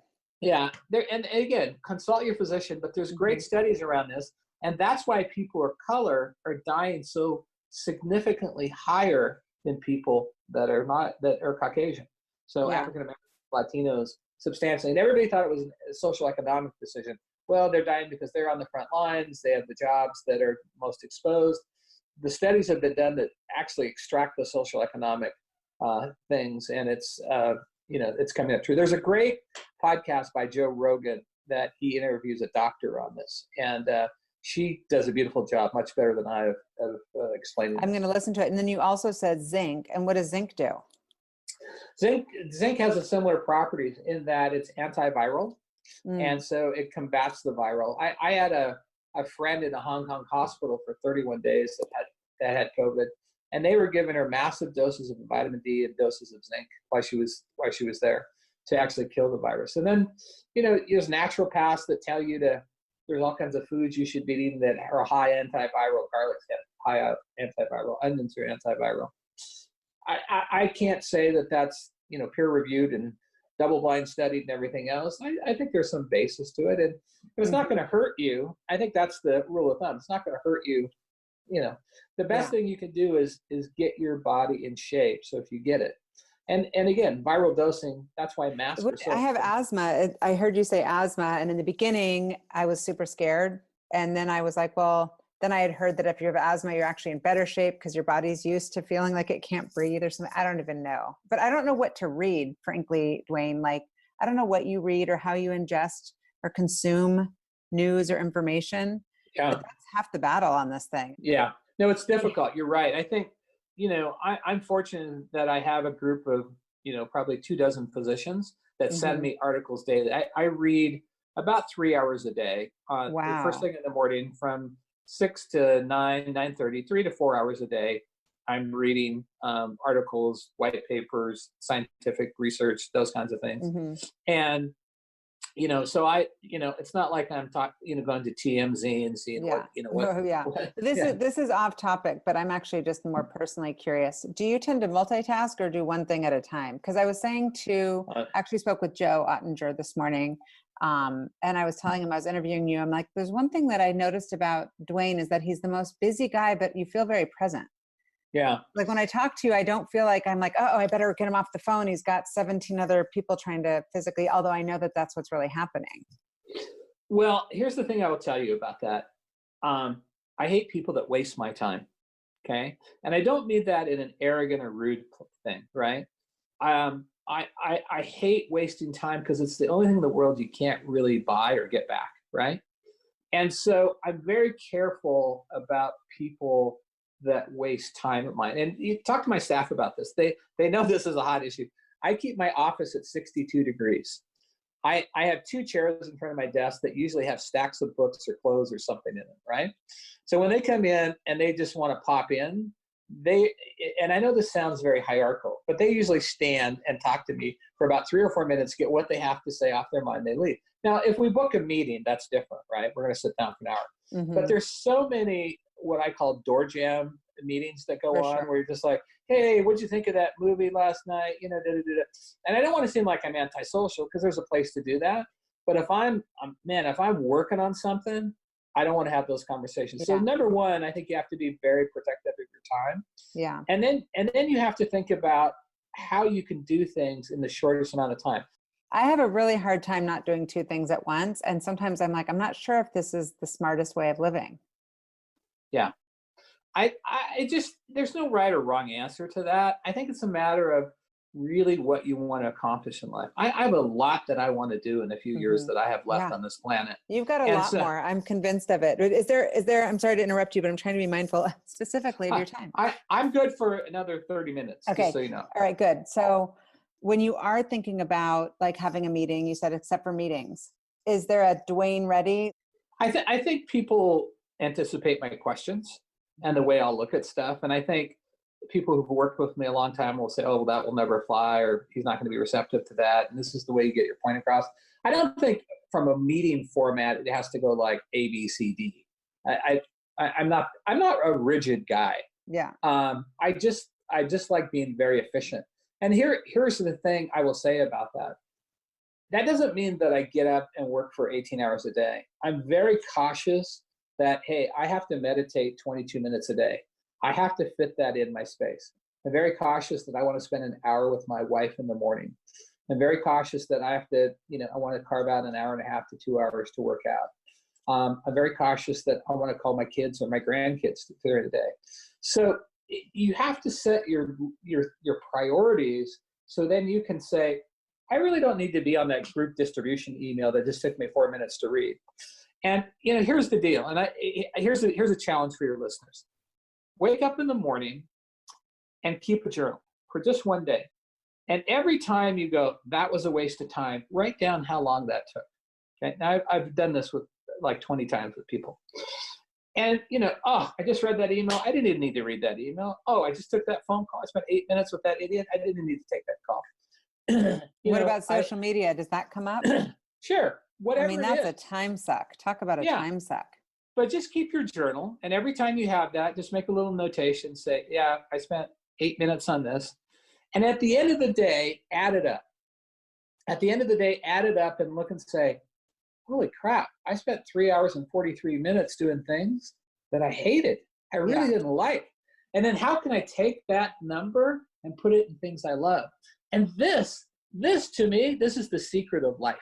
Yeah. And again, consult your physician, but there's great studies around this. And that's why people of color are dying so significantly higher than people that are Caucasian. So African Americans, Latinos, substantially. And everybody thought it was a social economic decision. Well, they're dying because they're on the front lines. They have the jobs that are most exposed. The studies have been done that actually extract the social economic things, and it's coming up true. There's a great podcast by Joe Rogan that he interviews a doctor on this, and she does a beautiful job, much better than I have explained. I'm going to listen to it. And then you also said zinc, and what does zinc do? Zinc has a similar properties in that it's antiviral. And so it combats the viral. I had a friend in a Hong Kong hospital for 31 days that had COVID, and they were giving her massive doses of vitamin D and doses of zinc while she was there to actually kill the virus. And then, there's naturopaths that tell you there's all kinds of foods you should be eating that are high antiviral. Garlic's high antiviral. Onions are antiviral. I can't say that that's peer reviewed and double-blind studied and everything else. I think there's some basis to it, and if it's not going to hurt you, I think that's the rule of thumb. It's not going to hurt you. The best thing you can do is get your body in shape. So if you get it, and again, viral dosing. That's why masks are so. I have asthma. I heard you say asthma, and in the beginning, I was super scared, and then I was like, well. Then I had heard that if you have asthma, you're actually in better shape because your body's used to feeling like it can't breathe or something. I don't even know. But I don't know what to read, frankly, Dwayne. Like, I don't know what you read or how you ingest or consume news or information. Yeah. But that's half the battle on this thing. Yeah. No, it's difficult. You're right. I think, I'm fortunate that I have a group of, probably 24 physicians that send me articles daily. I read about 3 hours a day. The first thing in the morning from 6 to 9, 9:30, 3 to 4 hours a day. I'm reading articles, white papers, scientific research, those kinds of things. And So it's not like I'm talking, going to TMZ and seeing Yeah. what, Oh, yeah. what This is off topic, but I'm actually just more personally curious. Do you tend to multitask or do one thing at a time? Because I was saying actually spoke with Joe Ottinger this morning. And I was telling him I was interviewing you. I'm like, there's one thing that I noticed about Dwayne is that he's the most busy guy, but you feel very present. Yeah. Like when I talk to you, I don't feel like I'm like, oh, I better get him off the phone. He's got 17 other people trying to physically, although I know that that's what's really happening. Well, here's the thing I will tell you about that. I hate people that waste my time. Okay. And I don't mean that in an arrogant or rude thing, right? I hate wasting time because it's the only thing in the world you can't really buy or get back, right? And so I'm very careful about people that waste time of mine. And you talk to my staff about this. They know this is a hot issue. I keep my office at 62 degrees. I have two chairs in front of my desk that usually have stacks of books or clothes or something in them, right? So when they come in and they just want to pop in, and I know this sounds very hierarchical, but they usually stand and talk to me for about 3 or 4 minutes, get what they have to say off their mind, they leave. Now, if we book a meeting, that's different, right? We're going to sit down for an hour. Mm-hmm. But there's so many what I call door jam meetings that go on sure. where you're just like, hey, what'd you think of that movie last night? And I don't want to seem like I'm antisocial because there's a place to do that. But if I'm working on something, I don't want to have those conversations. Yeah. So number one, I think you have to be very protective of your time. Yeah. And then you have to think about how you can do things in the shortest amount of time. I have a really hard time not doing two things at once. And sometimes I'm like, I'm not sure if this is the smartest way of living. Yeah. There's no right or wrong answer to that. I think it's a matter of really what you want to accomplish in life. I have a lot that I want to do in the few years that I have left on this planet. You've got a lot more. I'm convinced of it. Is there, I'm sorry to interrupt you, but I'm trying to be mindful specifically of your time. I'm good for another 30 minutes, okay. Just so you know. All right, good. So when you are thinking about like having a meeting, you said except for meetings, is there a Dwayne ready? I think people anticipate my questions and the way I'll look at stuff. And I think people who've worked with me a long time will say, oh, well, that will never fly, or he's not going to be receptive to that. And this is the way you get your point across. I don't think from a meeting format, it has to go like A, B, C, D. I'm not a rigid guy. Yeah. I just like being very efficient. And here's the thing I will say about that. That doesn't mean that I get up and work for 18 hours a day. I'm very cautious that, hey, I have to meditate 22 minutes a day. I have to fit that in my space. I'm very cautious that I want to spend an hour with my wife in the morning. I'm very cautious that I have to, I want to carve out an hour and a half to 2 hours to work out. I'm very cautious that I want to call my kids or my grandkids during the day. So you have to set your priorities so then you can say, I really don't need to be on that group distribution email that just took me 4 minutes to read. And here's the deal. And here's a challenge for your listeners. Wake up in the morning and keep a journal for just one day. And every time you go, that was a waste of time, write down how long that took. Okay. Now I've done this with like 20 times with people. And, I just read that email. I didn't even need to read that email. Oh, I just took that phone call. I spent 8 minutes with that idiot. I didn't need to take that call. What about social media? Does that come up? Sure. Whatever. I mean, that's a time suck. Talk about a time suck. But just keep your journal. And every time you have that, just make a little notation. Say, yeah, I spent 8 minutes on this. And at the end of the day, add it up. At the end of the day, add it up and look and say, holy crap, I spent 3 hours and 43 minutes doing things that I hated. I really didn't like. And then how can I take that number and put it in things I love? And this to me, this is the secret of life,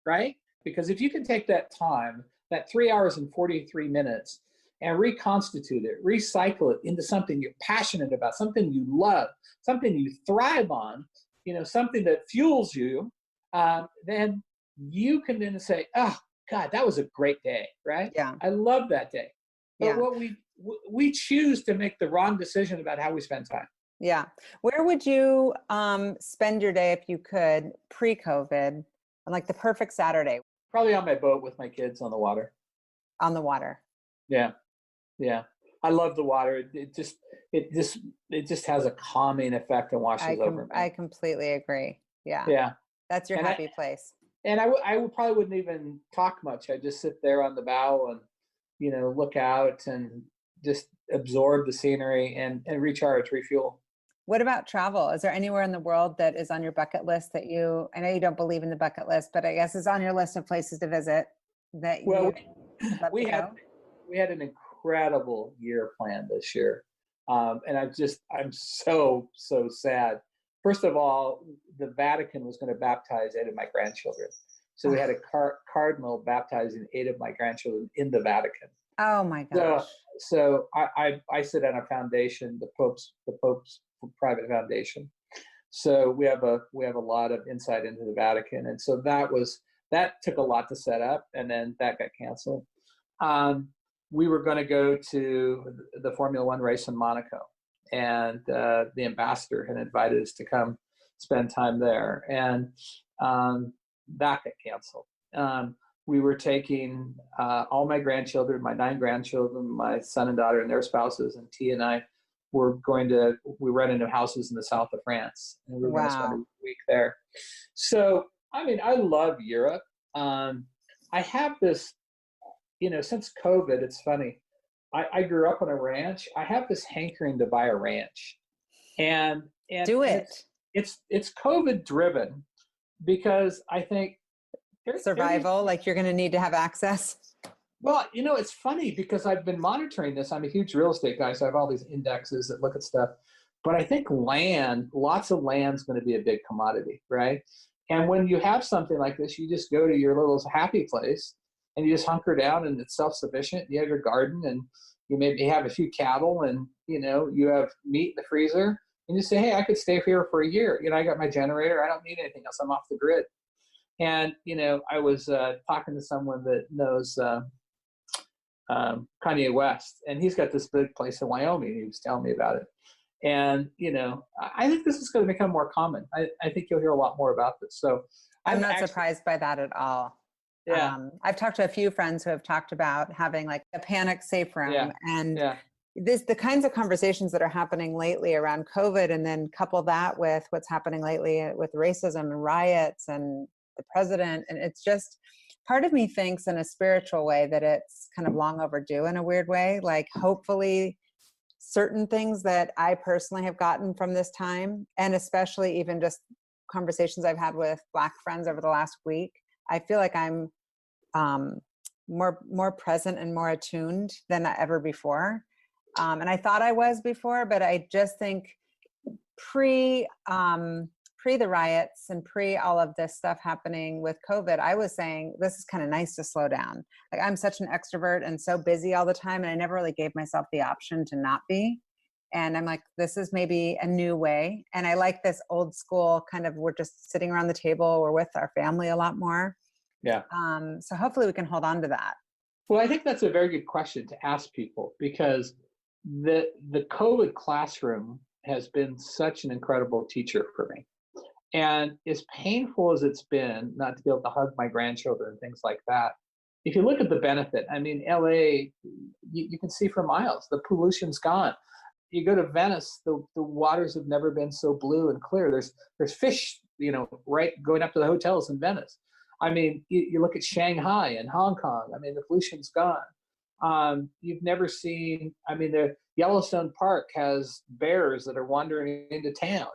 right? Because if you can take that time, that 3 hours and 43 minutes, and reconstitute it, recycle it into something you're passionate about, something you love, something you thrive on, something that fuels you, then you can then say, oh, God, that was a great day, right? Yeah. I love that day. But what we choose to make the wrong decision about how we spend time. Yeah. Where would you spend your day if you could pre-COVID on like the perfect Saturday? Probably on my boat with my kids on the water. On the water. Yeah. Yeah. I love the water. It just has a calming effect and washes over me. I completely agree. Yeah. Yeah. That's your happy place. And probably wouldn't even talk much. I'd just sit there on the bow and, look out and just absorb the scenery and recharge, refuel. What about travel? Is there anywhere in the world that is on your bucket list that I know you don't believe in the bucket list, but I guess is on your list of places to visit that Well, you would love we to had go? we had an incredible year planned this year, and I'm so sad. First of all, the Vatican was going to baptize 8 of my grandchildren, so we had a cardinal baptizing 8 of my grandchildren in the Vatican. Oh my So, gosh. so I sit on a foundation, the Pope's private foundation. So we have a lot of insight into the Vatican, and so that took a lot to set up, and then that got canceled. We were going to go to the Formula One race in Monaco, and the ambassador had invited us to come spend time there, and that got canceled. We were taking all my grandchildren, my 9 grandchildren, my son and daughter and their spouses, and T and I we rented houses in the south of France, and we were going to spend a week there. So, I mean, I love Europe. I have this, since COVID, it's funny. I grew up on a ranch. I have this hankering to buy a ranch, and Do it. It's COVID driven, because I think Survival, like you're going to need to have access. Well, it's funny because I've been monitoring this. I'm a huge real estate guy, so I have all these indexes that look at stuff. But I think lots of land's going to be a big commodity, right? And when you have something like this, you just go to your little happy place and you just hunker down, and it's self-sufficient. You have your garden, and you maybe have a few cattle, and you have meat in the freezer. And you say, hey, I could stay here for a year. I got my generator. I don't need anything else. I'm off the grid. And I was talking to someone that knows Kanye West, and he's got this big place in Wyoming. He was telling me about it. And, I think this is going to become more common. I think you'll hear a lot more about this. So I'm not surprised by that at all. Yeah. I've talked to a few friends who have talked about having like a panic safe room. Yeah. And Yeah. the kinds of conversations that are happening lately around COVID, and then couple that with what's happening lately with racism and riots and the president. And it's just, part of me thinks in a spiritual way that it's kind of long overdue in a weird way. Like hopefully certain things that I personally have gotten from this time, and especially even just conversations I've had with Black friends over the last week, I feel like I'm more present and more attuned than ever before. And I thought I was before, but I just think pre the riots and pre all of this stuff happening with COVID, I was saying, this is kind of nice to slow down. Like I'm such an extrovert and so busy all the time. And I never really gave myself the option to not be. And I'm like, this is maybe a new way. And I like this old school kind of, we're just sitting around the table. We're with our family a lot more. Yeah. So hopefully we can hold on to that. Well, I think that's a very good question to ask people, because the COVID classroom has been such an incredible teacher for me. And as painful as it's been not to be able to hug my grandchildren and things like that, if you look at the benefit, I mean, LA, you can see for miles, the pollution's gone. You go to Venice, the waters have never been so blue and clear. There's fish, right going up to the hotels in Venice. I mean, you look at Shanghai and Hong Kong. I mean, the pollution's gone. You've never seen, I mean, the Yellowstone Park has bears that are wandering into town,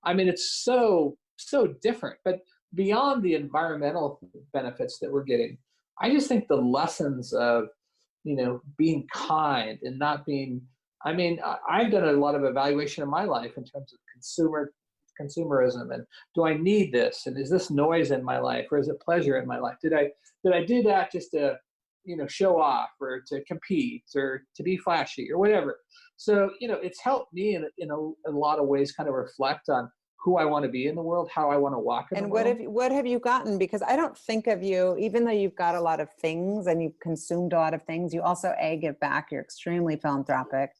I mean, it's so different. But beyond the environmental benefits that we're getting, I just think the lessons of, being kind and not being, I mean, I've done a lot of evaluation in my life in terms of consumerism, and do I need this, and is this noise in my life, or is it pleasure in my life? Did I do that just to show off, or to compete, or to be flashy, or whatever? So it's helped me in a lot of ways kind of reflect on who I want to be in the world, how I want to walk in the world. And what have you gotten? Because I don't think of you, even though you've got a lot of things and you've consumed a lot of things, you also give back. You're extremely philanthropic.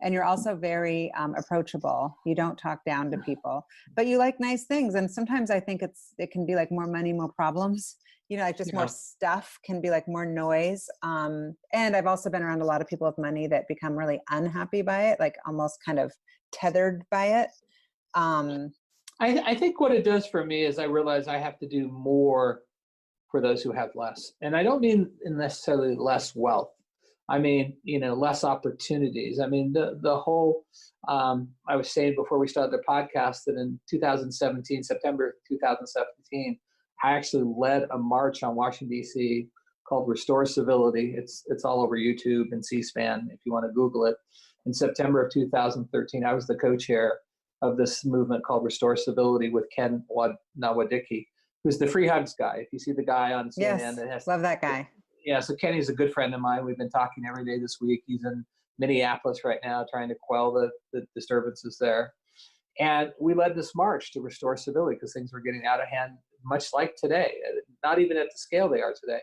And you're also very approachable. You don't talk down to people, but you like nice things. And sometimes I think it can be like more money, more problems. Like just more stuff can be like more noise. And I've also been around a lot of people with money that become really unhappy by it, like almost kind of tethered by it. I think what it does for me is I realize I have to do more for those who have less. And I don't mean necessarily less wealth. I mean, less opportunities. I mean, the whole, I was saying before we started the podcast that in 2017, September 2017, I actually led a march on Washington, D.C. called Restore Civility. It's all over YouTube and C-SPAN if you want to Google it. In September of 2013, I was the co-chair of this movement called Restore Civility with Ken Nawadicki, who's the free hugs guy. If you see the guy on CNN, yes, love that guy. Yeah, so Kenny's a good friend of mine. We've been talking every day this week. He's in Minneapolis right now trying to quell the disturbances there. And we led this march to restore civility because things were getting out of hand, much like today, not even at the scale they are today.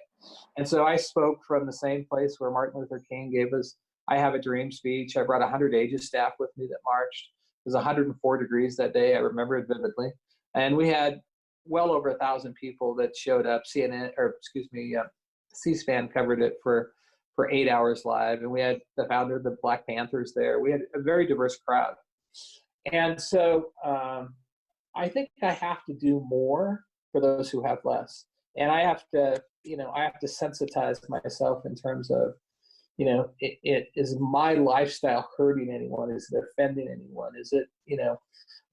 And so I spoke from the same place where Martin Luther King gave us I Have a Dream speech. I brought 100 Aegis staff with me that marched. It was 104 degrees that day. I remember it vividly. And we had well over 1,000 people that showed up. C-SPAN covered it for 8 hours live. And we had the founder of the Black Panthers there. We had a very diverse crowd. And so I think I have to do more for those who have less. And I have to sensitize myself in terms of, is my lifestyle hurting anyone? Is it offending anyone? Is it,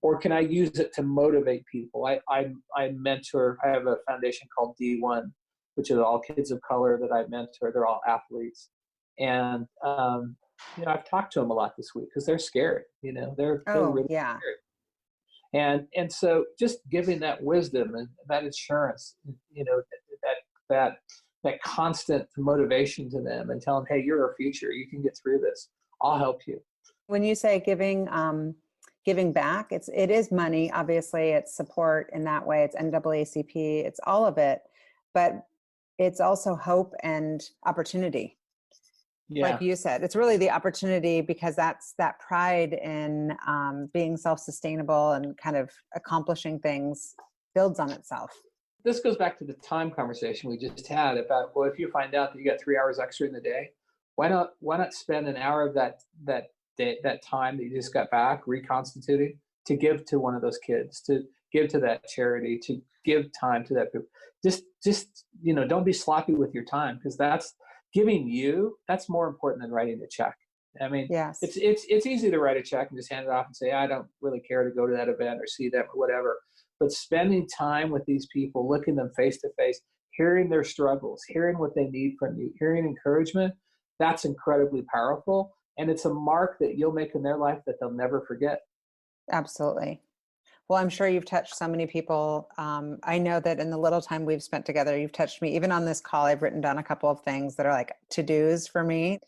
or can I use it to motivate people? I mentor, I have a foundation called D1, which is all kids of color that I mentor. They're all athletes. And, I've talked to them a lot this week because they're scared, they're really scared. And so just giving that wisdom and that assurance, that constant motivation to them and tell them, hey, you're our future. You can get through this. I'll help you. When you say giving back, it is money. Obviously, it's support in that way. It's NAACP. It's all of it, but it's also hope and opportunity. Yeah. Like you said, it's really the opportunity because that's that pride in being self-sustainable and kind of accomplishing things builds on itself. This goes back to the time conversation we just had about, well, if you find out that you got 3 hours extra in the day, why not spend an hour of that time that you just got back reconstituting to give to one of those kids, to give to that charity, to give time to that group. Just don't be sloppy with your time because that's that's more important than writing a check. I mean, yes. It's easy to write a check and just hand it off and say, I don't really care to go to that event or see them or whatever. But spending time with these people, looking them face to face, hearing their struggles, hearing what they need from you, hearing encouragement, that's incredibly powerful. And it's a mark that you'll make in their life that they'll never forget. Absolutely. Well, I'm sure you've touched so many people. I know that in the little time we've spent together, you've touched me. Even on this call, I've written down a couple of things that are like to-dos for me.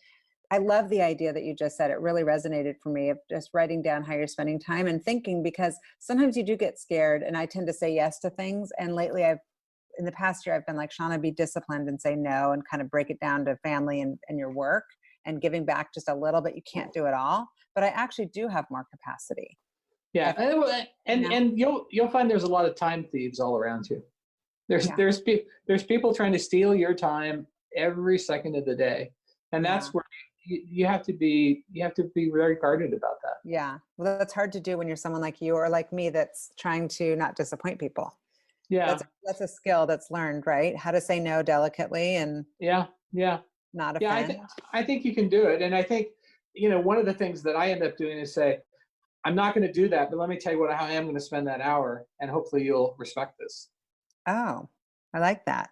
I love the idea that you just said. It really resonated for me of just writing down how you're spending time and thinking, because sometimes you do get scared and I tend to say yes to things. And lately in the past year, I've been like, Shauna, be disciplined and say no and kind of break it down to family and your work and giving back just a little bit. You can't do it all, but I actually do have more capacity. Yeah. And you'll find there's a lot of time thieves all around you. There's people trying to steal your time every second of the day. And that's where you have to be very guarded about that. Yeah. Well, that's hard to do when you're someone like you or like me that's trying to not disappoint people. Yeah. That's a skill that's learned, right? How to say no delicately and not offend. Yeah, I think you can do it. And I think, one of the things that I end up doing is say, I'm not going to do that, but let me tell you how I am going to spend that hour, and hopefully you'll respect this. Oh, I like that.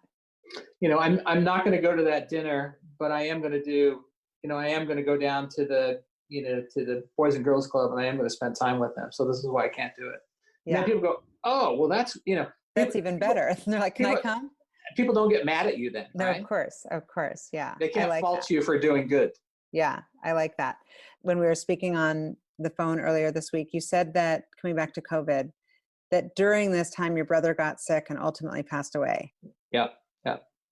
I'm not going to go to that dinner, but I am going to do, I am going to go down to the Boys and Girls Club, and I am going to spend time with them. So this is why I can't do it. Yeah. And then people go, oh, well, that's even better. And they're like, can I come? People don't get mad at you then. No, right? Of course. Yeah. They can't fault you for doing good. Yeah. I like that. When we were speaking on the phone earlier this week, you said that, coming back to COVID, that during this time your brother got sick and ultimately passed away. Yeah.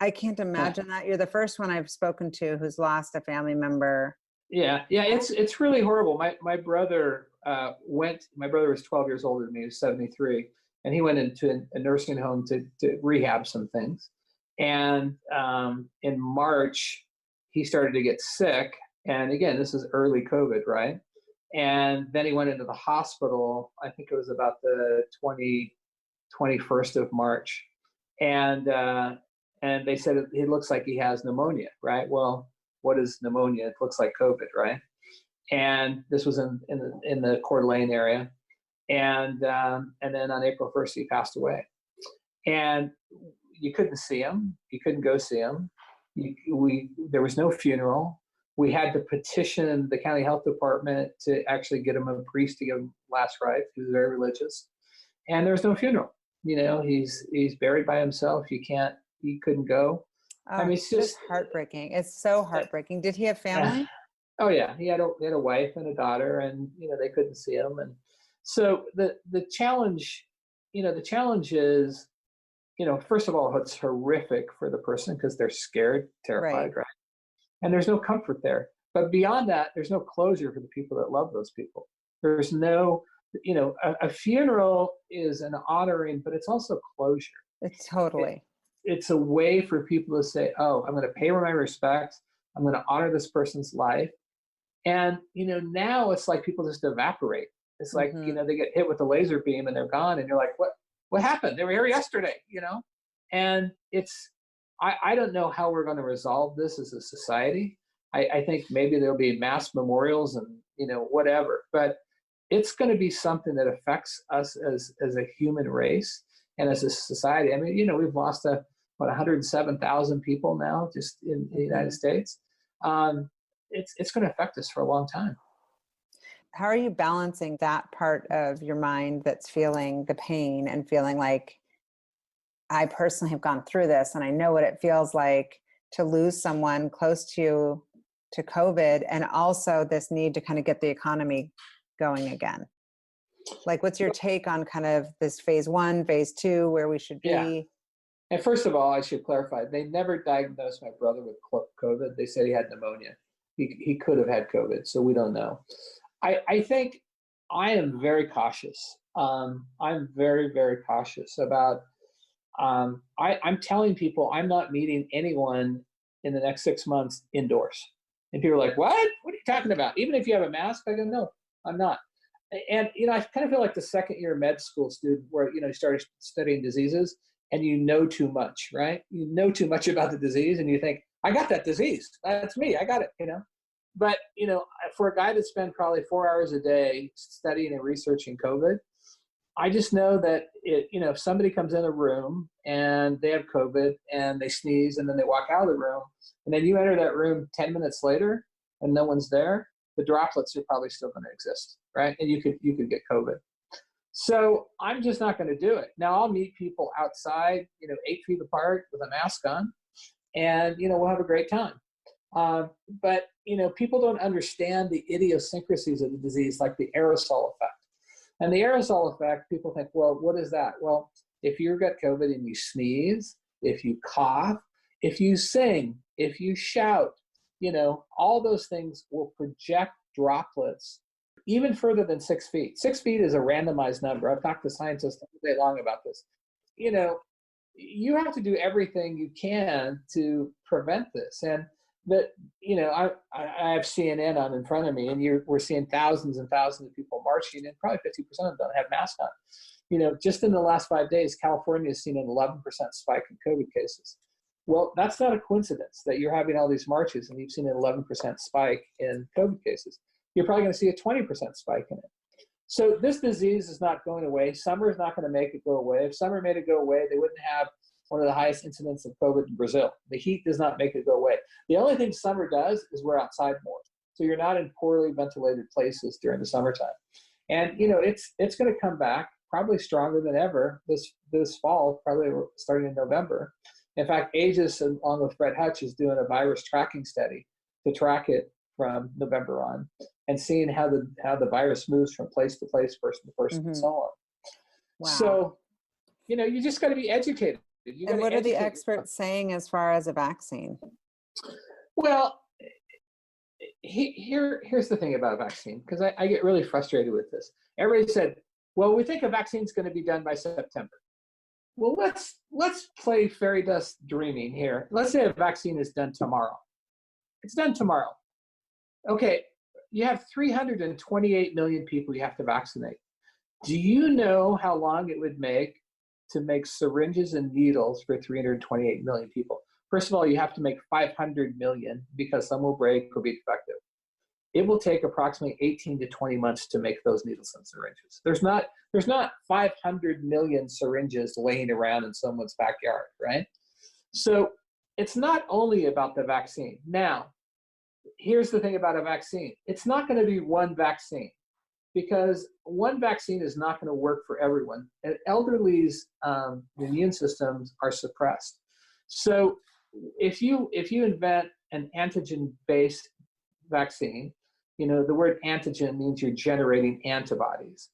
I can't imagine that. You're the first one I've spoken to who's lost a family member. Yeah. It's really horrible. My brother my brother was 12 years older than me. He was 73, and he went into a nursing home to rehab some things. And in March, he started to get sick. And again, this is early COVID, right? And then he went into the hospital. I think it was about the 21st of March. And and they said it looks like he has pneumonia, right? Well, what is pneumonia? It looks like COVID, right? And this was in the Coeur d'Alene area, and then on April 1st he passed away, and you couldn't see him, you couldn't go see him. There was no funeral. We had to petition the county health department to actually get him a priest to give him last rites. He was very religious, and there was no funeral. He's buried by himself. He couldn't go. Oh, I mean, it's just heartbreaking. It's so heartbreaking. Did he have family? Oh yeah, he had a wife and a daughter, and they couldn't see him, and so the challenge, the challenge is, first of all, it's horrific for the person because they're scared, terrified, right? And there's no comfort there. But beyond that, there's no closure for the people that love those people. There's no, a funeral is an honoring, but it's also closure. It's totally. It's a way for people to say, oh, I'm going to pay my respects. I'm going to honor this person's life. And, now it's like people just evaporate. It's like, they get hit with a laser beam and they're gone. And you're like, what happened? They were here yesterday, And I don't know how we're going to resolve this as a society. I think maybe there'll be mass memorials and, whatever. But it's going to be something that affects us as a human race and as a society. I mean, we've lost 107,000 people now just in the United States. It's going to affect us for a long time. How are you balancing that part of your mind that's feeling the pain and feeling like, I personally have gone through this and I know what it feels like to lose someone close to COVID, and also this need to kind of get the economy going again? Like, what's your take on kind of this phase 1, phase 2, where we should be? Yeah. And first of all, I should clarify, they never diagnosed my brother with COVID. They said he had pneumonia. He could have had COVID, so we don't know. I think I am very cautious. I'm very, very cautious about, I'm telling people I'm not meeting anyone in the next 6 months indoors. And people are like, what? What are you talking about? Even if you have a mask? I go, no, I'm not. And, I kind of feel like the second year med school student where, you started studying diseases and you know too much, right? You know too much about the disease and you think, I got that disease. That's me. I got it, But, for a guy that spent probably 4 hours a day studying and researching COVID, I just know that if somebody comes in a room and they have COVID and they sneeze and then they walk out of the room and then you enter that room 10 minutes later and no one's there, the droplets are probably still going to exist, right? And you could get COVID. So I'm just not going to do it. Now I'll meet people outside, 8 feet apart with a mask on, and we'll have a great time. But people don't understand the idiosyncrasies of the disease, like the aerosol effect. And the aerosol effect, people think, well, what is that? Well, if you've got COVID and you sneeze, if you cough, if you sing, if you shout, all those things will project droplets even further than 6 feet. 6 feet is a randomized number. I've talked to scientists all day long about this. You have to do everything you can to prevent this. And that, I have CNN on in front of me, and we're seeing thousands and thousands of people marching, and probably 50% of them don't have masks on. Just in the last 5 days, California has seen an 11% spike in COVID cases. Well, that's not a coincidence that you're having all these marches and you've seen an 11% spike in COVID cases. You're probably going to see a 20% spike in it. So this disease is not going away. Summer is not going to make it go away. If summer made it go away, they wouldn't have one of the highest incidents of COVID in Brazil. The heat does not make it go away. The only thing summer does is we're outside more. So you're not in poorly ventilated places during the summertime. And, it's going to come back probably stronger than ever this fall, probably starting in November. In fact, Aegis, along with Fred Hutch, is doing a virus tracking study to track it from November on and seeing how the virus moves from place to place, person to person, and so on. Wow. So, you just got to be educated. And what are the experts saying as far as a vaccine? Well, here's the thing about a vaccine, because I get really frustrated with this. Everybody said, well, we think a vaccine is going to be done by September. Well, let's play fairy dust dreaming here. Let's say a vaccine is done tomorrow. It's done tomorrow. Okay, you have 328 million people you have to vaccinate. Do you know how long it would make to make syringes and needles for 328 million people. First of all, you have to make 500 million because some will break or be defective. It will take approximately 18 to 20 months to make those needles and syringes. There's not 500 million syringes laying around in someone's backyard, right? So it's not only about the vaccine. Now, here's the thing about a vaccine. It's not going to be one vaccine because one vaccine is not going to work for everyone. And elderly's immune systems are suppressed. So if you invent an antigen-based vaccine, the word antigen means you're generating antibodies.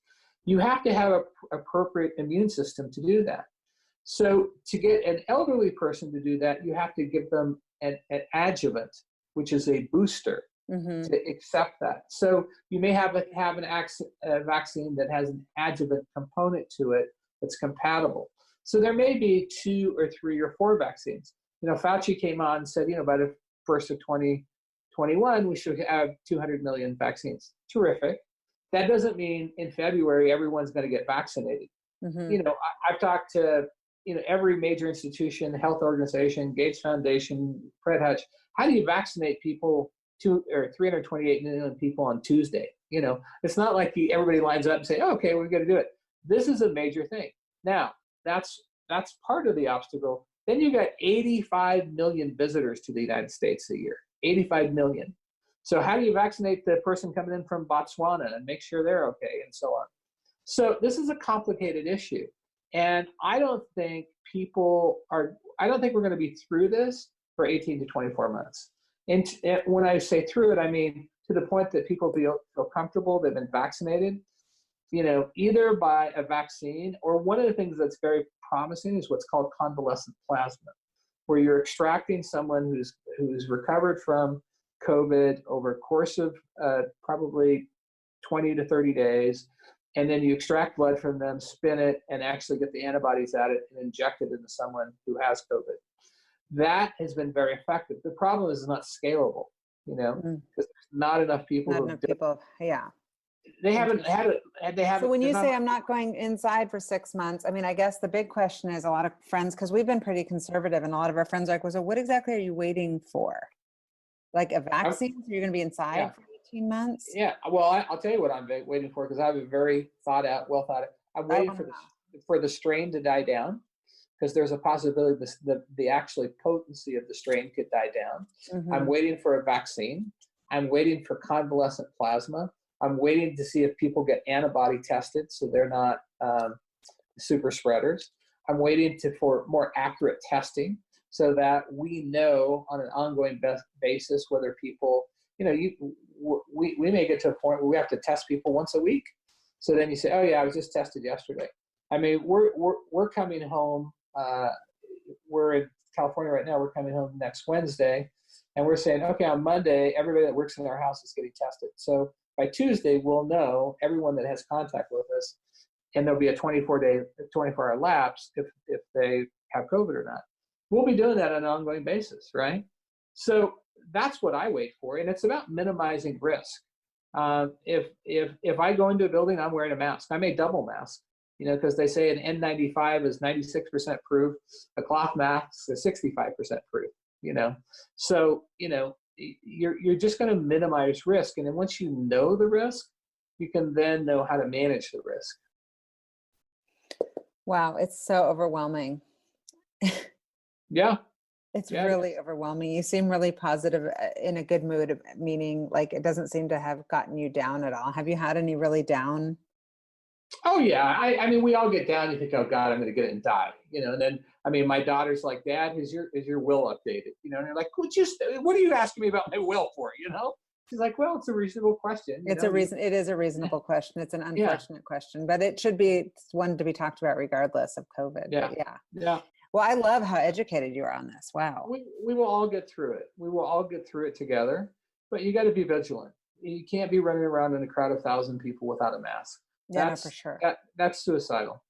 You have to have an appropriate immune system to do that. So to get an elderly person to do that, you have to give them an adjuvant, which is a booster to accept that. So you may have a vaccine that has an adjuvant component to it that's compatible. So there may be 2 or 3 or 4 vaccines. Fauci came on and said, by the first of 2021, we should have 200 million vaccines. Terrific. That doesn't mean in February everyone's going to get vaccinated. I've talked to every major institution, health organization, Gates Foundation, Fred Hutch. How do you vaccinate people, 328 million people on Tuesday? It's not like everybody lines up and say, oh, okay, we're going to do it. This is a major thing. Now, that's part of the obstacle. Then you got 85 million visitors to the United States a year. 85 million. So how do you vaccinate the person coming in from Botswana and make sure they're okay and so on? So this is a complicated issue. And I don't think we're going to be through this for 18 to 24 months. And when I say through it, I mean to the point that people feel comfortable, they've been vaccinated, either by a vaccine or one of the things that's very promising is what's called convalescent plasma, where you're extracting someone who's recovered from COVID over a course of probably 20 to 30 days. And then you extract blood from them, spin it, and actually get the antibodies at it and inject it into someone who has COVID. That has been very effective. The problem is it's not scalable, because there's not enough people. Not enough people, yeah. They haven't had it. They haven't. So when you say I'm not going inside for 6 months, I mean, I guess the big question is a lot of friends, because we've been pretty conservative, and a lot of our friends are like, well, so what exactly are you waiting for? Like a vaccine? So you're going to be inside for 18 months? Yeah. Well, I'll tell you what I'm waiting for, because I have a very well thought out. I'm waiting for the strain to die down, because there's a possibility the actually potency of the strain could die down. I'm waiting for a vaccine. I'm waiting for convalescent plasma. I'm waiting to see if people get antibody tested so they're not super spreaders. I'm waiting for more accurate testing so that we know on an ongoing basis whether people, we may get to a point where we have to test people once a week. So then you say, oh yeah, I was just tested yesterday. I mean, we're coming home. We're in California right now. We're coming home next Wednesday, and we're saying, okay, on Monday, everybody that works in our house is getting tested. So by Tuesday, we'll know everyone that has contact with us, and there'll be a 24-hour lapse if they have COVID or not. We'll be doing that on an ongoing basis, right? So that's what I wait for, and it's about minimizing risk. If I go into a building, I'm wearing a mask. I may double mask, because they say an N95 is 96% proof, a cloth mask is 65% proof. So you're just going to minimize risk. And then once you know the risk, you can then know how to manage the risk. Wow. It's so overwhelming. Yeah. It's really overwhelming. You seem really positive, in a good mood, meaning like it doesn't seem to have gotten you down at all. Have you had any really down? Oh yeah. I mean, we all get down. You think, oh God, I'm going to get it and die, and then, I mean, my daughter's like, Dad, is your will updated? And you're like, what are you asking me about my will for? She's like, well, it's a reasonable question. It is a reasonable question. It's an unfortunate question, but it should be one to be talked about regardless of COVID. Yeah. Yeah. Well, I love how educated you are on this. Wow. We will all get through it. We will all get through it together, but you got to be vigilant. You can't be running around in a crowd of 1,000 people without a mask. Yeah, no, for sure. That's suicidal.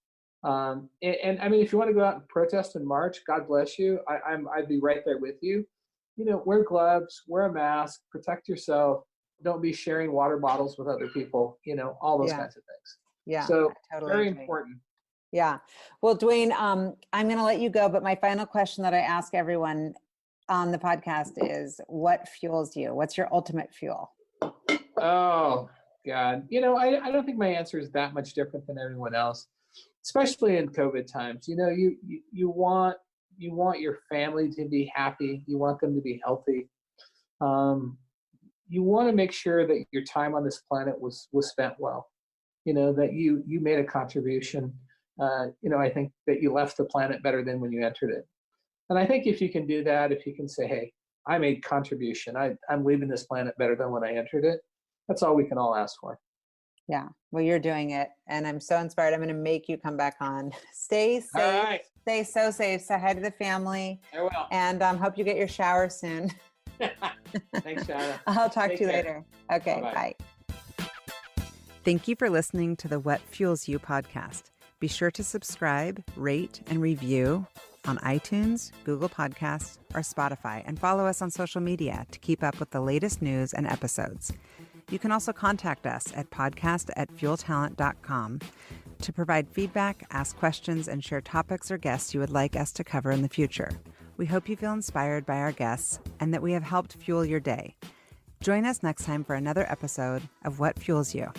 And I mean, if you want to go out and protest in March, God bless you. I'd be right there with you. Wear gloves, wear a mask, protect yourself. Don't be sharing water bottles with other people. All those kinds of things. Yeah. So I totally very agree. important. Yeah. Well, Dwayne, I'm going to let you go, but my final question that I ask everyone on the podcast is, what fuels you? What's your ultimate fuel? Oh, God. I don't think my answer is that much different than everyone else, especially in COVID times. You want your family to be happy. You want them to be healthy. You want to make sure that your time on this planet was spent well. That you made a contribution. I think that you left the planet better than when you entered it. And I think if you can do that, if you can say, hey, I made contribution, I'm leaving this planet better than when I entered it, that's all we can all ask for. Yeah. Well, you're doing it. And I'm so inspired. I'm going to make you come back on. Stay safe. All right. Stay so safe. Say hi to the family. I will. And hope you get your shower soon. Thanks, Shara. I'll talk to you care. later. Okay. Bye-bye. Bye. Thank you for listening to the What Fuels You podcast. Be sure to subscribe, rate, and review on iTunes, Google Podcasts, or Spotify, and follow us on social media to keep up with the latest news and episodes. You can also contact us at podcast@fueltalent.com to provide feedback, ask questions, and share topics or guests you would like us to cover in the future. We hope you feel inspired by our guests and that we have helped fuel your day. Join us next time for another episode of What Fuels You.